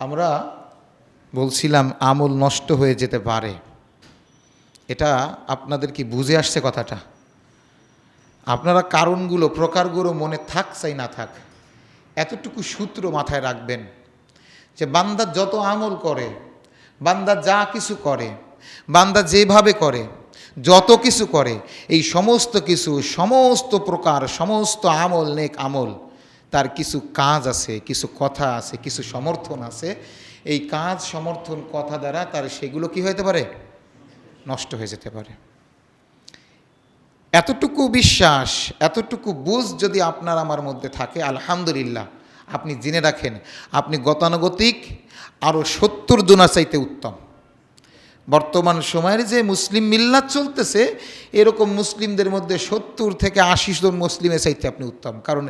আমরা বলছিলাম আমল নষ্ট হয়ে যেতে পারে, এটা আপনাদের কি বুঝে আসছে কথাটা? আপনারা কারণগুলো প্রকারগুলো মনে থাক চাই না থাক, এতটুকু সূত্র মাথায় রাখবেন যে বান্দা যত আমল করে, বান্দা যা কিছু করে, বান্দা যেভাবে করে, যত কিছু করে, এই সমস্ত কিছু, সমস্ত প্রকার, সমস্ত আমল, নেক আমল, তার কিছু কাজ আছে, কিছু কথা আছে, কিছু সমর্থন আছে। এই কাজ, সমর্থন, কথা দ্বারা তার সেগুলো কি হতে পারে? নষ্ট হয়ে যেতে পারে। এতটুকু বিশ্বাস, এতটুকু বুঝ যদি আপনার আমার মধ্যে থাকে, আলহামদুলিল্লাহ, আপনি জেনে রাখেন আপনি গতানুগতিক আরও 70 গুণা চাইতে উত্তম। বর্তমান সময়ের যে মুসলিম মিল্লাত চলতেছে, এরকম মুসলিমদের মধ্যে 70 থেকে 80 জন মুসলিমের চাইতে আপনি উত্তম। কারণ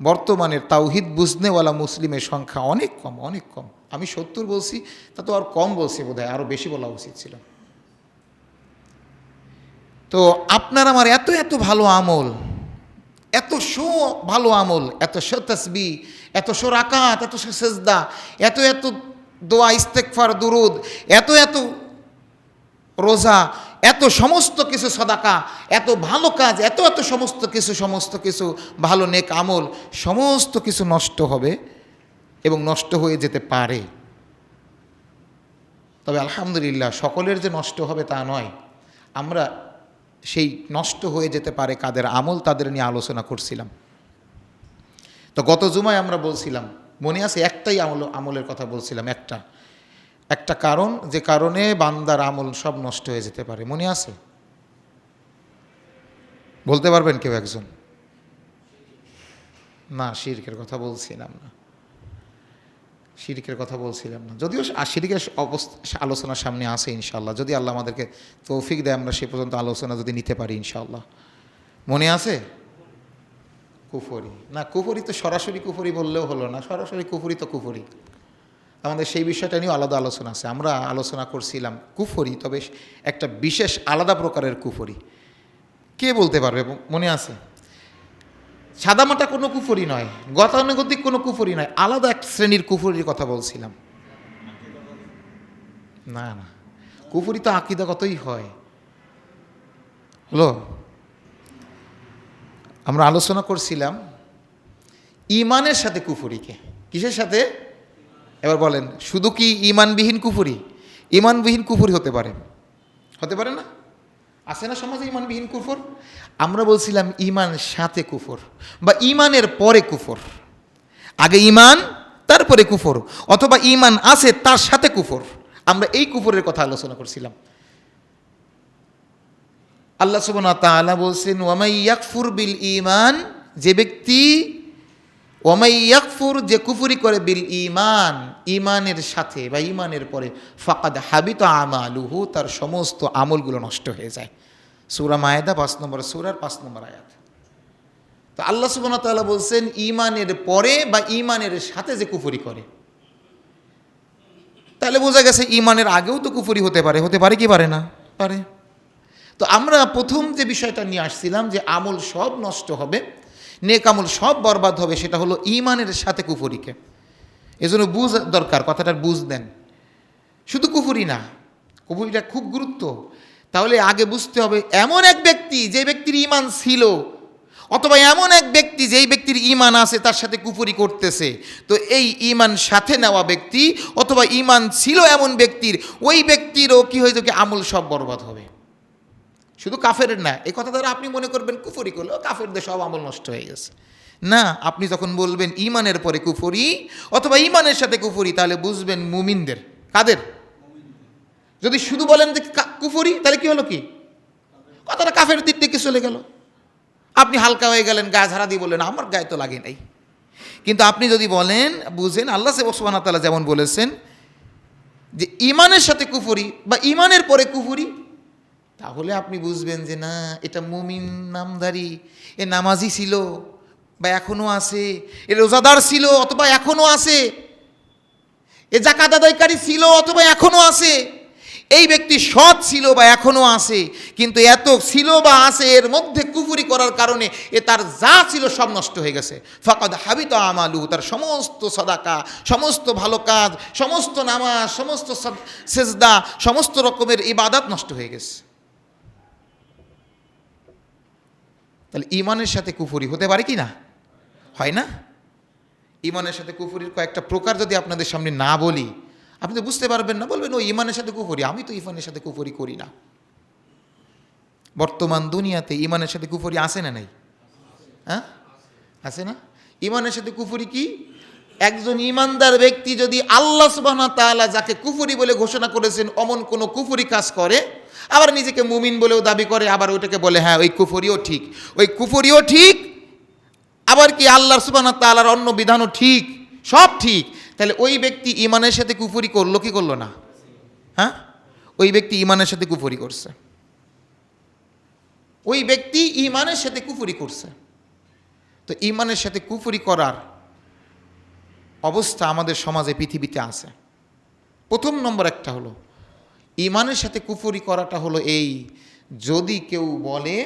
বর্তমানের তাওহিদ বুঝনেওয়ালা মুসলিমের সংখ্যা অনেক কম, অনেক কম। আমি 70 বলছি, তা তো আর কম বলছি বোধহয়, আরও বেশি বলা উচিত ছিল। তো আপনার আমার এত এত ভালো আমল, এত ভালো আমল, এত তাসবিহ, এত রাকাত, এত সেজদা, এত এত দোয়া, ইস্তেগফার, দুরুদ, এত এত রোজা, এত সমস্ত কিছু সাদাকা, এত ভালো কাজ, এত এত সমস্ত কিছু ভালো নেক আমল, সমস্ত কিছু নষ্ট হবে এবং নষ্ট হয়ে যেতে পারে। তবে আলহামদুলিল্লাহ, সকলের যে নষ্ট হবে তা নয়। আমরা সেই নষ্ট হয়ে যেতে পারে কাদের আমল, তাদের নিয়ে আলোচনা করছিলাম। তো গত জুমায় আমরা বলছিলাম, মনে আছে, একটাই আমলের কথা বলছিলাম, একটা কারণ, যে কারণে বান্দার আমল সব নষ্ট হয়ে যেতে পারে। মনে আছে? বলতে পারবেন কেউ একজন? না, শিরকের কথা বলছিলাম না, শিরকের কথা বলছিলাম না। যদিও শিরকের আলোচনার সামনে আসে ইনশাআল্লাহ, যদি আল্লাহ আমাদেরকে তৌফিক দেয়, আমরা সে পর্যন্ত আলোচনা যদি নিতে পারি ইনশাআল্লাহ। মনে আছে? কুফরি না, কুফরি তো সরাসরি কুফরি বললেও হলো না, সরাসরি কুফরি তো কুফরি। আমাদের সেই বিষয়টা নিয়েও আলাদা আলোচনা আছে। আমরা আলোচনা করছিলাম কুফরি, তবে একটা বিশেষ আলাদা প্রকারের কুফরি। কে বলতে পারবে? মনে আছে? সাদামাটা কোনো কুফরি নয়, গতানুগতিক কোনো কুফরি নয়, আলাদা এক শ্রেণীর কুফরির কথা বলছিলাম। না না, কুফরি তো আকীদাগতই হয়। হলো, আমরা আলোচনা করছিলাম ঈমানের সাথে কুফরিকে। কিসের সাথে? এবার বলেন, শুধু কি ঈমানবিহীন কুফরি? ঈমানবিহীন কুফরি হতে পারে, হতে পারে না? আছে না সমাজে ঈমানবিহীন কুফর? আমরা বলছিলাম ঈমান সাথে কুফর, বা ঈমানের পরে কুফর। আগে ঈমান, তারপরে কুফর, অথবা ঈমান আছে তার সাথে কুফর। আমরা এই কুফরের কথা আলোচনা করছিলাম। আল্লাহ সুবহানাহু ওয়া তাআলা বলছেন, ওয়ামাই ইয়াকফুর বিল ঈমান, যে ব্যক্তি, ওয়ামাই ইয়াকফুর, যে কুফরি করে, বিল ঈমান, ঈমানের সাথে বা ঈমানের পরে, ফাকাদ হাবিতা আমালুহু, তার সমস্ত আমলগুলো নষ্ট হয়ে যায়। সূরা মায়েদা 5 নম্বর সূরার 5 নম্বর আয়াত। তো আল্লাহ সুবহানাহু ওয়া তাআলা বলছেন ঈমানের পরে বা ঈমানের সাথে যে কুফরি করে, তাহলে বোঝা গেছে ঈমানের আগেও তো কুফরি হতে পারে। হতে পারে কি পারে না? পারে। তো আমরা প্রথম যে বিষয়টা নিয়ে আসছিলাম যে আমল সব নষ্ট হবে, নেক আমল সব বরবাদ হবে, সেটা হলো ঈমানের সাথে কুফরিকে। এজন্য বুঝ দরকার, কথাটার বুঝ দেন। শুধু কুফরি না, কুফরিটা খুব গুরুত্ব। তাহলে আগে বুঝতে হবে এমন এক ব্যক্তি যে ব্যক্তির ঈমান ছিল, অথবা এমন এক ব্যক্তি যেই ব্যক্তির ঈমান আছে তার সাথে কুফরি করতেছে, তো এই ঈমান সাথে নেওয়া ব্যক্তি অথবা ঈমান ছিল এমন ব্যক্তির, ওই ব্যক্তিরও কি হয়ে যাবে? আমল সব বরবাদ হবে। শুধু কাফেরের না। এই কথা দ্বারা আপনি মনে করবেন কুফরি করলে কাফেরদের সব আমল নষ্ট হয়ে গেছে। না, আপনি যখন বলবেন ঈমানের পরে কুফরি অথবা ঈমানের সাথে কুফরি, তাহলে বুঝবেন মুমিনদের। কাদের? যদি শুধু বলেন যে কুফরি, তাহলে কি হলো? কি কথাটা কাফের দিক থেকে চলে গেল। আপনি হালকা হয়ে গেলেন, গায়ে ঝাড়া দিয়ে বললেন আমার গায়ে তো লাগে নাই। কিন্তু আপনি যদি বলেন, বুঝেন আল্লাহ সুবহানাহু ওয়া তাআলা যেমন বলেছেন যে ঈমানের সাথে কুফরি বা ঈমানের পরে কুফরি, তাহলে আপনি বুঝবেন যে না, এটা মুমিন নামধারী, এ নামাজি ছিল বা এখনও আছে, এ রোজাদার ছিল অথবা এখনও আছে, এ যাকাত আদায়কারী ছিল অথবা এখনও আছে, এই ব্যক্তি সৎ ছিল বা এখনও আছে, কিন্তু এত ছিল বা আছে এর মধ্যে কুফরি করার কারণে তার যা ছিল সব নষ্ট হয়ে গেছে। ফাকাদ হাবিতা আমালু, তার সমস্ত সাদাকা, সমস্ত ভালো কাজ, সমস্ত নামাজ, সমস্ত সেজদা, সমস্ত রকমের ইবাদত নষ্ট হয়ে গেছে। তাহলে ইমানের সাথে কুফরি হতে পারে কি না? হয় না? ইমানের সাথে কুফরির কয়েকটা প্রকার যদি আপনাদের সামনে না বলি, আপনি তো বুঝতে পারবেন না, বলবেন ও ইমানের সাথে কুফরি, আমি তো ইমানের সাথে কুফরি করি না। বর্তমান দুনিয়াতে ইমানের সাথে কুফরি আছে না নাই? হ্যাঁ, আছে না? ইমানের সাথে কুফরি কি? একজন ইমানদার ব্যক্তি যদি আল্লাহ সুবহানাহু ওয়া তাআলা যাকে কুফরি বলে ঘোষণা করেছেন অমন কোনো কুফরি কাজ করে, আবার নিজেকে মুমিন বলেও দাবি করে, আবার ওইটাকে বলে হ্যাঁ ওই কুফরিও ঠিক, ওই কুফরিও ঠিক, আবার কি আল্লাহ সুবহানাহু ওয়া তাআলার অন্য বিধানও ঠিক, সব ঠিক, তাহলে ওই ব্যক্তি ইমানের সাথে কুফরি করলো কি করলো না? হ্যাঁ, ওই ব্যক্তি ইমানের সাথে কুফরি করছে, ওই ব্যক্তি ইমানের সাথে কুফরি করছে। তো ইমানের সাথে কুফরি করার অবস্থা আমাদের সমাজে পৃথিবীতে আছে। প্রথম নম্বর একটা হলো ইমানের সাথে কুফরি করাটা হলো এই, যদি কেউ বলে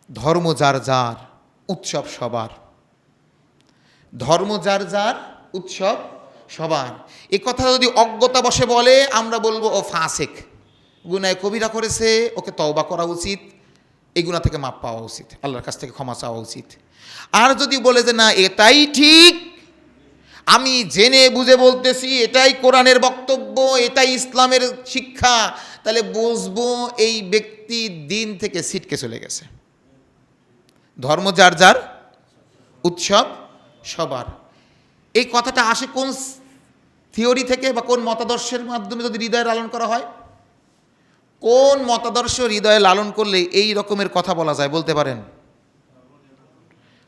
ধর্ম যার যার, উৎসব সবার, ধর্ম যার যার, উৎসব সবার, এ কথা যদি অজ্ঞতা বসে বলে, আমরা বলবো ও ফাসেক, গুনায় কবিরা করেছে, ওকে তওবা করা উচিত, এই গুনাহ থেকে মাপ পাওয়া উচিত, আল্লাহর কাছ থেকে ক্ষমা চাওয়া উচিত। আর যদি বলে যে না এটাই ঠিক, আমি জেনে বুঝে বলতেছি, এটাই কোরআনের বক্তব্য, এটাই ইসলামের শিক্ষা, তাহলে বুঝবো এই ব্যক্তি দিন থেকে ছিটকে চলে গেছে। ধর্ম যার যার, উৎসব সবার, এই কথাটা আসে কোন থিওরি থেকে বা কোন মতাদর্শের মাধ্যমে যদি হৃদয়ে লালন করা হয়? কোন মতাদর্শ হৃদয়ে লালন করলে এই রকমের কথা বলা যায় বলতে পারেন?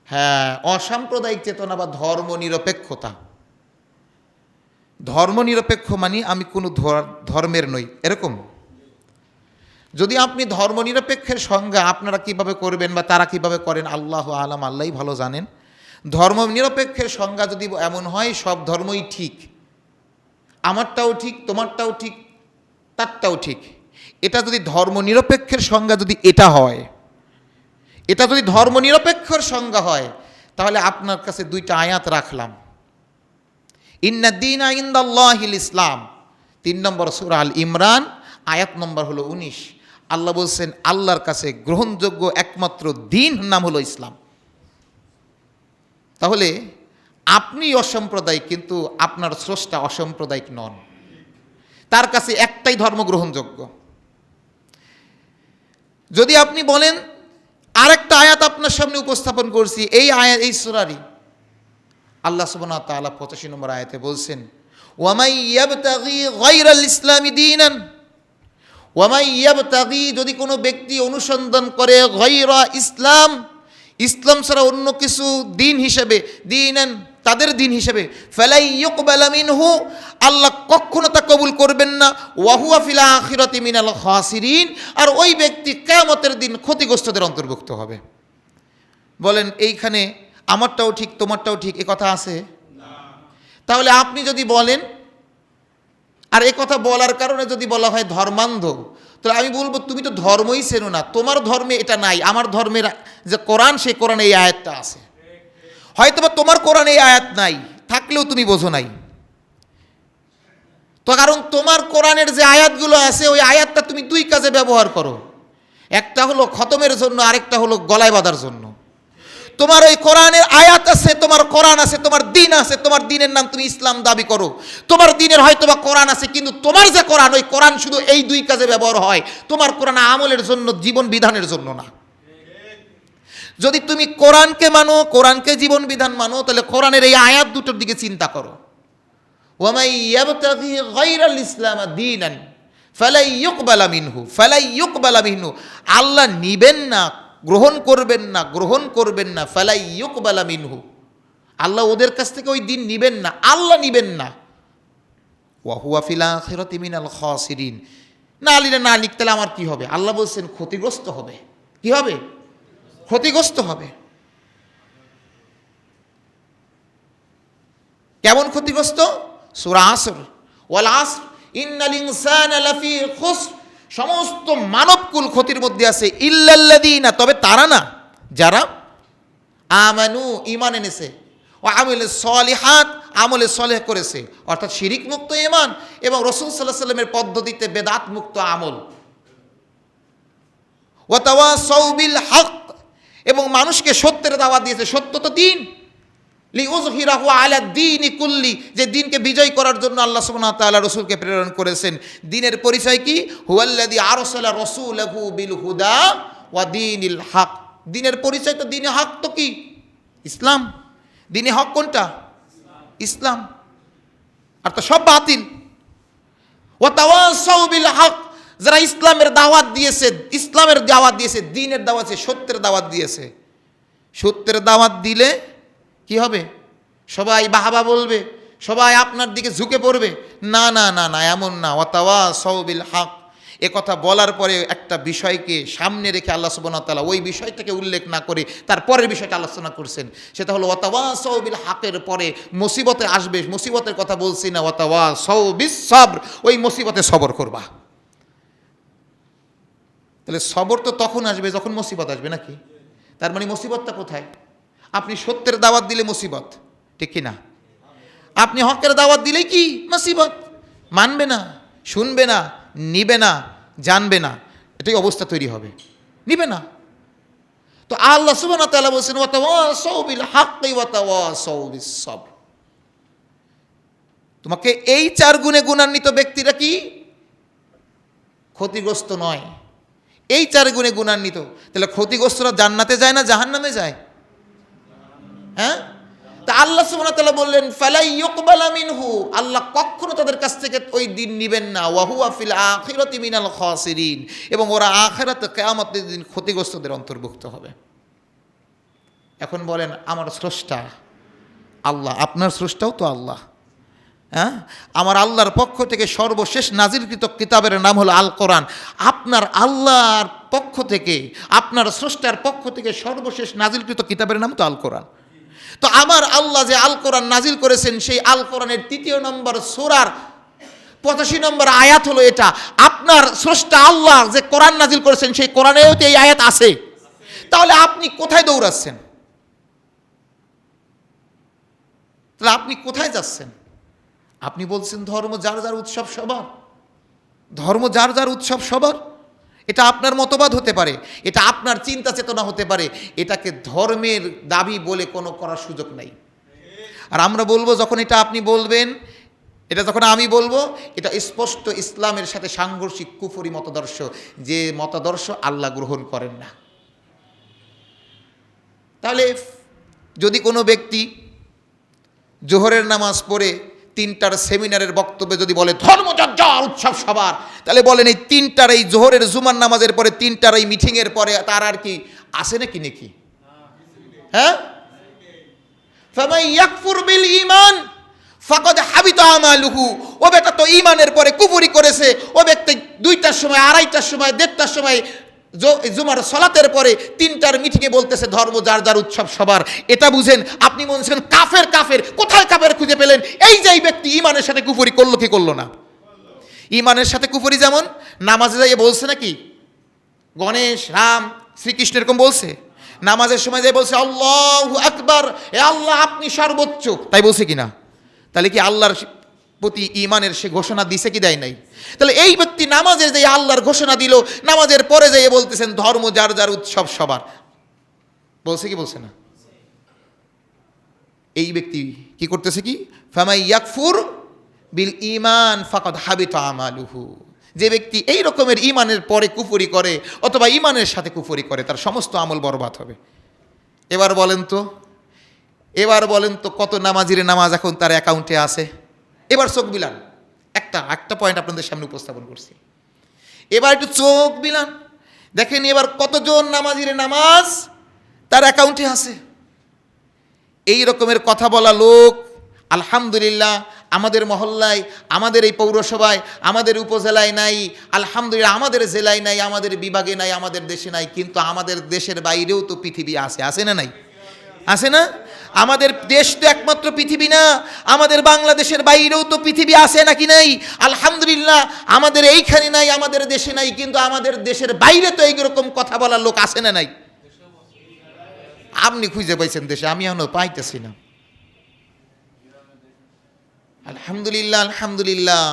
হ্যাঁ, অসাম্প্রদায়িক চেতনা বা ধর্ম নিরপেক্ষতা। ধর্ম নিরপেক্ষ মানে আমি কোনো ধর্মের নই, এরকম। যদি আপনি ধর্ম নিরপেক্ষের সংজ্ঞা আপনারা কিভাবে করবেন বা তারা কিভাবে করেন আল্লাহ আলাম, আল্লাহই ভালো জানেন। ধর্ম নিরপেক্ষের সংজ্ঞা যদি এমন হয় সব ধর্মই ঠিক, আমারটাও ঠিক, তোমারটাও ঠিক, তারটাও ঠিক, এটা যদি ধর্ম নিরপেক্ষের সংজ্ঞা যদি এটা হয়, এটা যদি ধর্ম নিরপেক্ষর সংজ্ঞা হয়, তাহলে আপনার কাছে দুইটা আয়াত রাখলাম। ইন্নাদ-দীনা ইনদাল্লাহিল ইসলাম, 3 নম্বর সূরা আল ইমরান, আয়াত নম্বর হলো 19। আল্লাহ বলছেন আল্লাহর কাছে গ্রহণযোগ্য একমাত্র দিন নাম হলো ইসলাম। তাহলে আপনি অসাম্প্রদায়িক, কিন্তু আপনার স্রষ্টা অসাম্প্রদায়িক নন, তার কাছে একটাই ধর্ম গ্রহণযোগ্য। যদি আপনি বলেন, আরেকটা আয়াত আপনার সামনে উপস্থাপন করছি, এই আয়াত এই সূরারই আল্লাহ সুবহানাহু ওয়া তাআলা 85 নম্বর আয়াতে বলছেন, ওয়ামাই ইয়াবতাগি গায়রাল ইসলামি দীনান, ওয়ামাই ইয়াবতাগি, যদি কোনো ব্যক্তি অনুসন্ধান করে, গায়রা ইসলাম, ইসলাম ছাড়া অন্য কিছু দিন হিসেবে, দীনান তাদের দিন হিসেবে, ফালাই ইউকবালা মিনহু, আল্লাহ কখনো তা কবুল করবেন না, ওয়া হুয়া ফিল আখিরাতি মিনাল খাসিরিন, আর ওই ব্যক্তি কিয়ামতের দিন ক্ষতিগ্রস্তদের অন্তর্ভুক্ত হবে। বলেন এইখানে আমারটাও ঠিক তোমারটাও ঠিক এ কথা আছে? তাহলে আপনি যদি বলেন, আর এ কথা বলার কারণে যদি বলা হয় ধর্মান্ধ, তাহলে আমি বলবো তুমি তো ধর্মই চেনো না, তোমার ধর্মে এটা নাই, আমার ধর্মের যে কোরআন, সেই কোরআনে এই আয়াতটা আছে। হয়তোবা তোমার কোরআনে এই আয়াত নাই, থাকলেও তুমি বোঝো নাই তো, কারণ তোমার কোরআনের যে আয়াতগুলো আছে ওই আয়াতটা তুমি দুই কাজে ব্যবহার করো, একটা হলো খতমের জন্য, আরেকটা হলো গলায় বাঁধার জন্য। তোমার ওই কোরআনের আয়াত আছে, তোমার কোরআন আছে, তোমার দিন আছে, তোমার দিনের নাম তুমি ইসলাম দাবি করো, তোমার দিনের হয়তোবা কোরআন আছে, কিন্তু তোমার যে কোরআন, ওই কোরআন শুধু এই দুই কাজে ব্যবহার হয়, তোমার কোরআন আমলের জন্য, জীবন বিধানের জন্য না। যদি তুমি কোরআনকে মানো, কোরআনকে জীবন বিধান মানো, তাহলে কোরআনের এই আয়াত দুটোর দিকে চিন্তা করো। ওয়ামাই ইয়াবতাগি গায়রাল ইসলাম দীনান ফালাই ইউকবালা মিনহু, ফালাই ইউকবালা মিনহু, আল্লাহ নিবেন না, গ্রহণ করবেন না, গ্রহণ করবেন না, ফালাই ইউকবালা মিনহু, আল্লাহ ওদের কাছ থেকে ওই দিন নিবেন না, আল্লাহ নিবেন না। ওয়া হুয়া ফিল আখিরাতি মিনাল খাসিরিন, না আলিনা না লিখতে আমার কি হবে? আল্লাহ বলছেন ক্ষতিগ্রস্ত হবে। কি হবে? ক্ষতিগ্রস্ত হবে। কেমন ক্ষতিগ্রস্ত? সূরা আসর, ওয়াল আসর ইন্নাল ইনসানা লাফি খুসর, সমস্ত মানবকুল ক্ষতির মধ্যে আছে, ইল্লাল্লাযীনা, তবে তারা না যারা আমানু, ঈমান এনেছে, ও আমিলুস সলিহাত, আমলে সলেহ করেছে, অর্থাৎ শিরিক মুক্ত ঈমান এবং রাসূল সাল্লাল্লাহু আলাইহি ওয়াসাল্লামের পদ্ধতিতে বেদাত মুক্ত আমল, ওয়া তাওয়াসাউ বিল হক, এবং মানুষকে সত্যের দাওয়াত দিয়েছে। সত্য তো দিন, লিউযহিরাহু আলা দ্বীনি কুল্লি, যে দিনকে বিজয় করার জন্য আল্লাহ সুবহানাহু ওয়া তাআলা রাসূলকে প্রেরণ করেছেন। দিনের পরিচয় কি? হুয়াল্লাযী আরসালা রাসূলাহু বিল হুদা ওয়া দীনিল হক। দিনের পরিচয় তো, দ্বীনে হক তো কি? ইসলাম। দ্বীনে হক কোনটা? ইসলাম। আর তো সব বাতিল। ওয়া তাওয়াসাউ বিল হক, যারা ইসলামের দাওয়াত দিয়েছে, ইসলামের দাওয়াত দিয়েছে, দ্বীনের দাওয়াত দিয়েছে, সত্যের দাওয়াত দিয়েছে। সত্যের দাওয়াত দিলে কি হবে? সবাই বাহাবা বলবে, সবাই আপনার দিকে ঝুঁকে পড়বে? না না না না, এমন না। ওয়া তাওয়াসাউ বিল হক, এ কথা বলার পরে একটা বিষয়কে সামনে রেখে আল্লাহ সুবহানাহু ওয়া তাআলা ওই বিষয়টাকে উল্লেখ না করে তারপরের বিষয়টা আলোচনা করছেন। সেটা হলো ওয়া তাওয়াসাউ বিল হকের পরে মুসিবতে আসবে, মুসিবতের কথা বলছি না, ওয়া তাওয়াসাউ বিস সবর, ওই মুসিবতে সবর করবা। তাহলে সবর তো তখন আসবে যখন মুসিবত আসবে, নাকি? তার মানে মুসিবতটা কোথায়? আপনি সত্যের দাওয়াত দিলে মুসিবত, ঠিক কি না? আপনি হকের দাওয়াত দিলেই কি মুসিবত? মানবে না, শুনবে না, নিবে না, জানবে না, এটাই অবস্থা তৈরি হবে, নিবে না। তো আল্লাহ সুবহানাহু ওয়া তাআলা বলেছেন ওয়া তাওয়াসাউ বিল হাক্কি ওয়া তাওয়াসাউ বিস সবর। তোমাকে এই 4 গুণে গুণান্বিত ব্যক্তিরা কি ক্ষতিগ্রস্ত নয়, এই 4 গুণে গুণান্বিত। তাহলে ক্ষতিগ্রস্তরা জান্নাতে যায় না জাহান্নামে যায়? হ্যাঁ, তা আল্লাহ সুবহানাহু ওয়া তাআলা বললেন ফালা ইউকবালা মিনহু, আল্লাহ কখনো তাদের কাছ থেকে ওই দিন নেবেন না। ওয়া হুয়া ফিল আখিরাতি মিনাল খাসিরিন, এবং ওরা আখিরাতে কিয়ামতের দিন ক্ষতিগ্রস্তদের অন্তর্ভুক্ত হবে। এখন বলেন, আমার স্রষ্টা আল্লাহ, আপনার স্রষ্টাও তো আল্লাহ। হ্যাঁ, আমার আল্লাহর পক্ষ থেকে সর্বশেষ নাজিলকৃত কিতাবের নাম হলো আল কোরআন। আপনার আল্লাহর পক্ষ থেকে, আপনার স্রষ্টার পক্ষ থেকে সর্বশেষ নাজিলকৃত কিতাবের নাম তো আল কোরআন। তো আমার আল্লাহ যে আল কোরআন নাজিল করেছেন, সেই আল কোরআনের 3 নম্বর সূরার 85 নম্বর আয়াত হলো এটা। আপনার স্রষ্টা আল্লাহ যে কোরআন নাজিল করেছেন, সেই কোরআনেও তো এই আয়াত আছে। তাহলে আপনি কোথায় দৌড়াচ্ছেন? তাহলে আপনি কোথায় যাচ্ছেন? আপনি বলছেন ধর্ম যার যার উৎসব সবার, ধর্ম যার যার উৎসব সবার। এটা আপনার মতবাদ হতে পারে, এটা আপনার চিন্তা চেতনা হতে পারে, এটাকে ধর্মের দাবি বলে কোনো করার সুযোগ নাই। আর আমরা বলবো যখন এটা আপনি বলবেন, এটা যখন আমি বলবো, এটা স্পষ্ট ইসলামের সাথে সাংঘর্ষিক কুফরি মতাদর্শ, যে মতাদর্শ আল্লাহ গ্রহণ করেন না। তাহলে যদি কোনো ব্যক্তি জোহরের নামাজ পড়ে 3টার সেমিনারের বক্তব্যে যদি বলে ধর্ম যার যার উৎসব সবার, তাহলে বলেন এই 3টার, এই জোহরের জুমার নামাজের পরে 3টার এই মিটিংয়ের পরে তার আর কি আসে নাকি নাকি? হ্যাঁ, ফামান ইয়াকফুর বিল ঈমান ফাকাদ হাবিতা আমালুহু, ও বেটা তো ঈমানের পরে কুফরি করেছে। ও ব্যক্তি 2টার সময়, 2:30টার সময়, 1:30টার সময় জুমার সালাতের পরে 3টার মিটিংয়ে বলতেছে ধর্ম যার যার উৎসব সবার। এটা বুঝেন আপনি বলছেন কাফের। কাফের কোথায়? কাফের খুঁজে পেলেন এই যে এই ব্যক্তি ঈমানের সাথে কুফরি করলো কি করলো না? ঈমানের সাথে কুফরি যেমন নামাজে যাইয়ে বলছে নাকি গণেশ, রাম, শ্রীকৃষ্ণ এরকম বলছে? নামাজের সময় যাই বলছে আল্লাহু আকবার, এ আল্লাহ আপনি সর্বোচ্চ, তাই বলছে কিনা? তাহলে কি আল্লাহর প্রতি ঈমানের সে ঘোষণা দিছে কি দেয় নাই? তাহলে এই ব্যক্তি নামাজে যে আল্লাহর ঘোষণা দিল, নামাজের পরে যাইয়ে বলতেছেন ধর্ম যার যার উৎসব সবার, বলছে কি বলছে না? এই ব্যক্তি কি করতেছে? কি ফামাই ইয়াকফুর বিল ঈমান ফাকাদ হাবিতা আমালুহু, যে ব্যক্তি এই রকমের ঈমানের পরে কুফরি করে অথবা ঈমানের সাথে কুফরি করে, তার সমস্ত আমল বরবাদ হবে। এবার বলেন তো কত নামাজির নামাজ এখন তার অ্যাকাউন্টে আছে? এবার চোখ বিলান, একটা পয়েন্ট আপনাদের সামনে উপস্থাপন করছি। এবার একটু চোখ বিলান, দেখেন এবার কতজন নামাজির নামাজ তার অ্যাকাউন্টে আছে। এই রকমের কথা বলা লোক আলহামদুলিল্লাহ আমাদের মহল্লায়, আমাদের এই পৌরসভায়, আমাদের উপজেলায় নাই, আলহামদুলিল্লাহ আমাদের জেলায় নাই, আমাদের বিভাগে নাই, আমাদের দেশে নাই, কিন্তু আমাদের দেশের বাইরেও তো পৃথিবী আছে, আছে না নাই? আছে না? আমাদের দেশ তো একমাত্র পৃথিবী না, আমাদের বাংলাদেশের বাইরেও তো পৃথিবী আছে নাকি নাই? আলহামদুলিল্লাহ আমাদের এইখানে নাই, আমাদের দেশে নাই, কিন্তু আমাদের দেশের বাইরে তো এইরকম কথা বলার লোক আছে না নাই? আপনি খুঁজে পাইছেন দেশে, আমি এখনো পাইতেছি না। আলহামদুলিল্লাহ আলহামদুলিল্লাহ।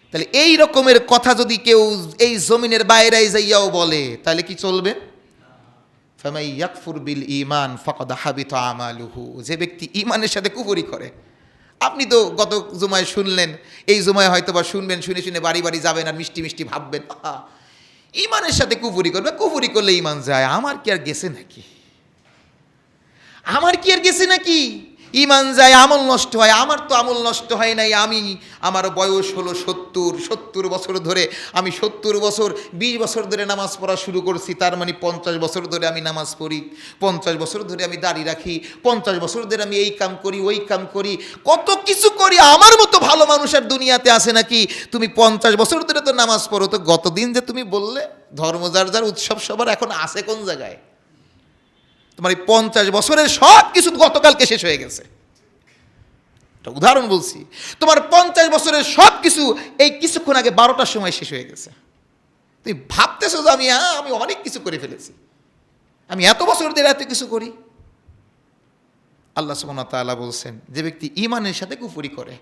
তাহলে এই রকমের কথা যদি কেউ এই জমিনের বাইরে যাইয়াও বলে তাহলে কি চলবে? ফামাই ইয়াকফুর বিল ঈমান ফাকাদ হাবিতা আমালুহু, যে ব্যক্তি ঈমানের সাথে কুফরি করে। আপনি তো গত জুমায় শুনলেন, এই জুমায় হয়তো বা শুনবেন, শুনে শুনে বাড়ি বাড়ি যাবেন আর মিষ্টি মিষ্টি ভাববেন ঈমানের সাথে কুফরি করবে, কুফরি করলে ঈমান যায়। আমার কি আর গেছে নাকি? আমার কি আর গেছে নাকি? ঈমান যায়, আমল নষ্ট হয়। আমার তো আমল নষ্ট হয় নাই। আমার বয়স হলো 70 বছর ধরে, আমি 70 বছর 20 বছর ধরে নামাজ পড়া শুরু করছি, তার মানে 50 বছর ধরে আমি নামাজ পড়ি, 50 বছর ধরে আমি দাড়ি রাখি, 50 বছর ধরে আমি এই কাম করি ওই কাম করি, কত কিছু করি। আমার মতো ভালো মানুষের দুনিয়াতে আছে নাকি? তুমি 50 বছর ধরে তো নামাজ পড়ো, তো গতদিন যে তুমি বললে ধর্ম যার যার উৎসব সবার, এখন আছে কোন জায়গায়? তোমার এই 50 বছরের সব কিছু গতকালকে শেষ হয়ে গেছে। উদাহরণ বলছি, তোমার 50 বছরের সব কিছু এই কিছুক্ষণ আগে 12টার সময় শেষ হয়ে গেছে। তুমি ভাবতেছো যে আমি অনেক কিছু করে ফেলেছি, আমি এত বছর ধরে এত কিছু করি। আল্লাহ সুবহানাহু ওয়া তাআলা বলছেন, যে ব্যক্তি ঈমানের সাথে কুফরি করে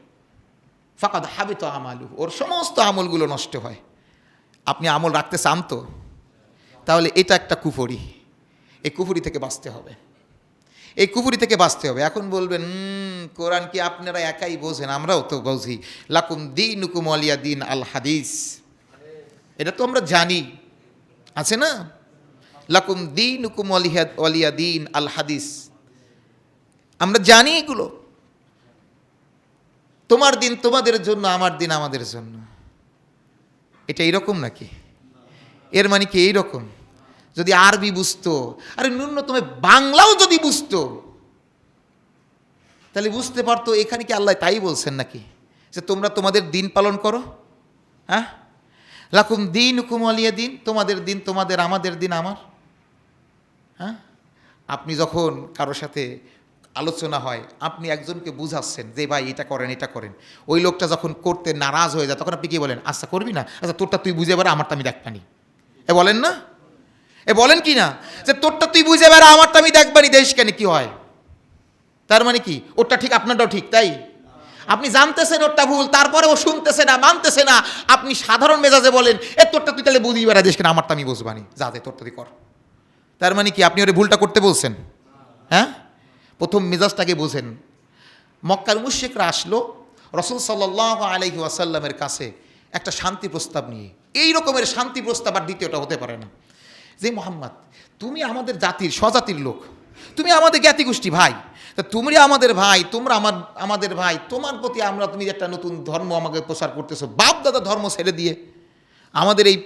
ফাকাদ হাবিতা আমালুহু, ওর সমস্ত আমলগুলো নষ্ট হয়। আপনি আমল রাখতে চান তো? তাহলে এটা একটা কুফরি। এই কুফরি থেকে বাঁচতে হবে, এই কুফরি থেকে বাঁচতে হবে। এখন বলবেন কোরআন কি আপনারা একাই বোঝেন? আমরাও তো বুঝি। লাকুম দীনুকুম ওয়ালিয়া দীন, আল হাদিস, এটা তো আমরা জানি, আছে না? লাকুম দীনুকুম ওয়ালিয়া দীন, আল হাদিস, আমরা জানি এগুলো। তোমার দিন তোমাদের জন্য, আমার দিন আমাদের জন্য। এটা এইরকম নাকি? এর মানে কি এইরকম? যদি আরবি বুঝতো, আরে ন্যূনতম বাংলাও যদি বুঝতো, তাহলে বুঝতে পারতো এখানে কি আল্লাহ তাই বলছেন নাকি, যে তোমরা তোমাদের দিন পালন করো। হ্যাঁ, লাকুম দীনুকুম ওয়ালিয়া দীন, তোমাদের দিন তোমাদের, আমাদের দিন আমার। হ্যাঁ, আপনি যখন কারোর সাথে আলোচনা হয়, আপনি একজনকে বুঝাচ্ছেন যে ভাই এটা করেন এটা করেন, ওই লোকটা যখন করতে নারাজ হয়ে যায়, তখন আপনি কি বলেন? আচ্ছা করবি না, আচ্ছা তোরটা তুই বুঝে বেড়া, আমারটা আমি দেখবানি। এ বলেন না? এ বলেন কি না, যে তোরটা তুই বুঝে বেড়া, আমারটা আমি দেখবানি। দেশ কেন কি হয়? তার মানে কি ওরটা ঠিক আপনারটাও ঠিক, তাই? আপনি জানতেছেন ওরটা ভুল, তারপরে ও শুনতেছে না, মানতেছে না। আপনি সাধারণ মেজাজে বলেন, এ তোরটা তুই তাহলে বুঝি বেড়া, দেশ কেন, আমারটা আমি বুঝবানি, যা দে তোরটা তুই কর। তার মানে কি আপনি ওরে ভুলটা করতে বলছেন? হ্যাঁ, প্রথম মেজাজটাকে বোঝেন। মক্কার মুশরিকরা আসলো রাসূল সাল্লাল্লাহু আলাইহি ওয়াসাল্লামের কাছে একটা শান্তি প্রস্তাব নিয়ে। এই রকমের শান্তি প্রস্তাব আর দ্বিতীয়টা হতে পারে না, যে মুহাম্মদ তুমি আমাদের জাতির স্বজাতির লোক, তুমি আমাদের জ্ঞাতি গোষ্ঠী ভাই, তা তুমি আমাদের ভাই, তোমরা আমাদের ভাই, তোমার প্রতি আমরা, তুমি একটা নতুন ধর্ম আমাকে প্রচার করতেছো, বাপ দাদা ধর্ম ছেড়ে দিয়ে আমাদের এই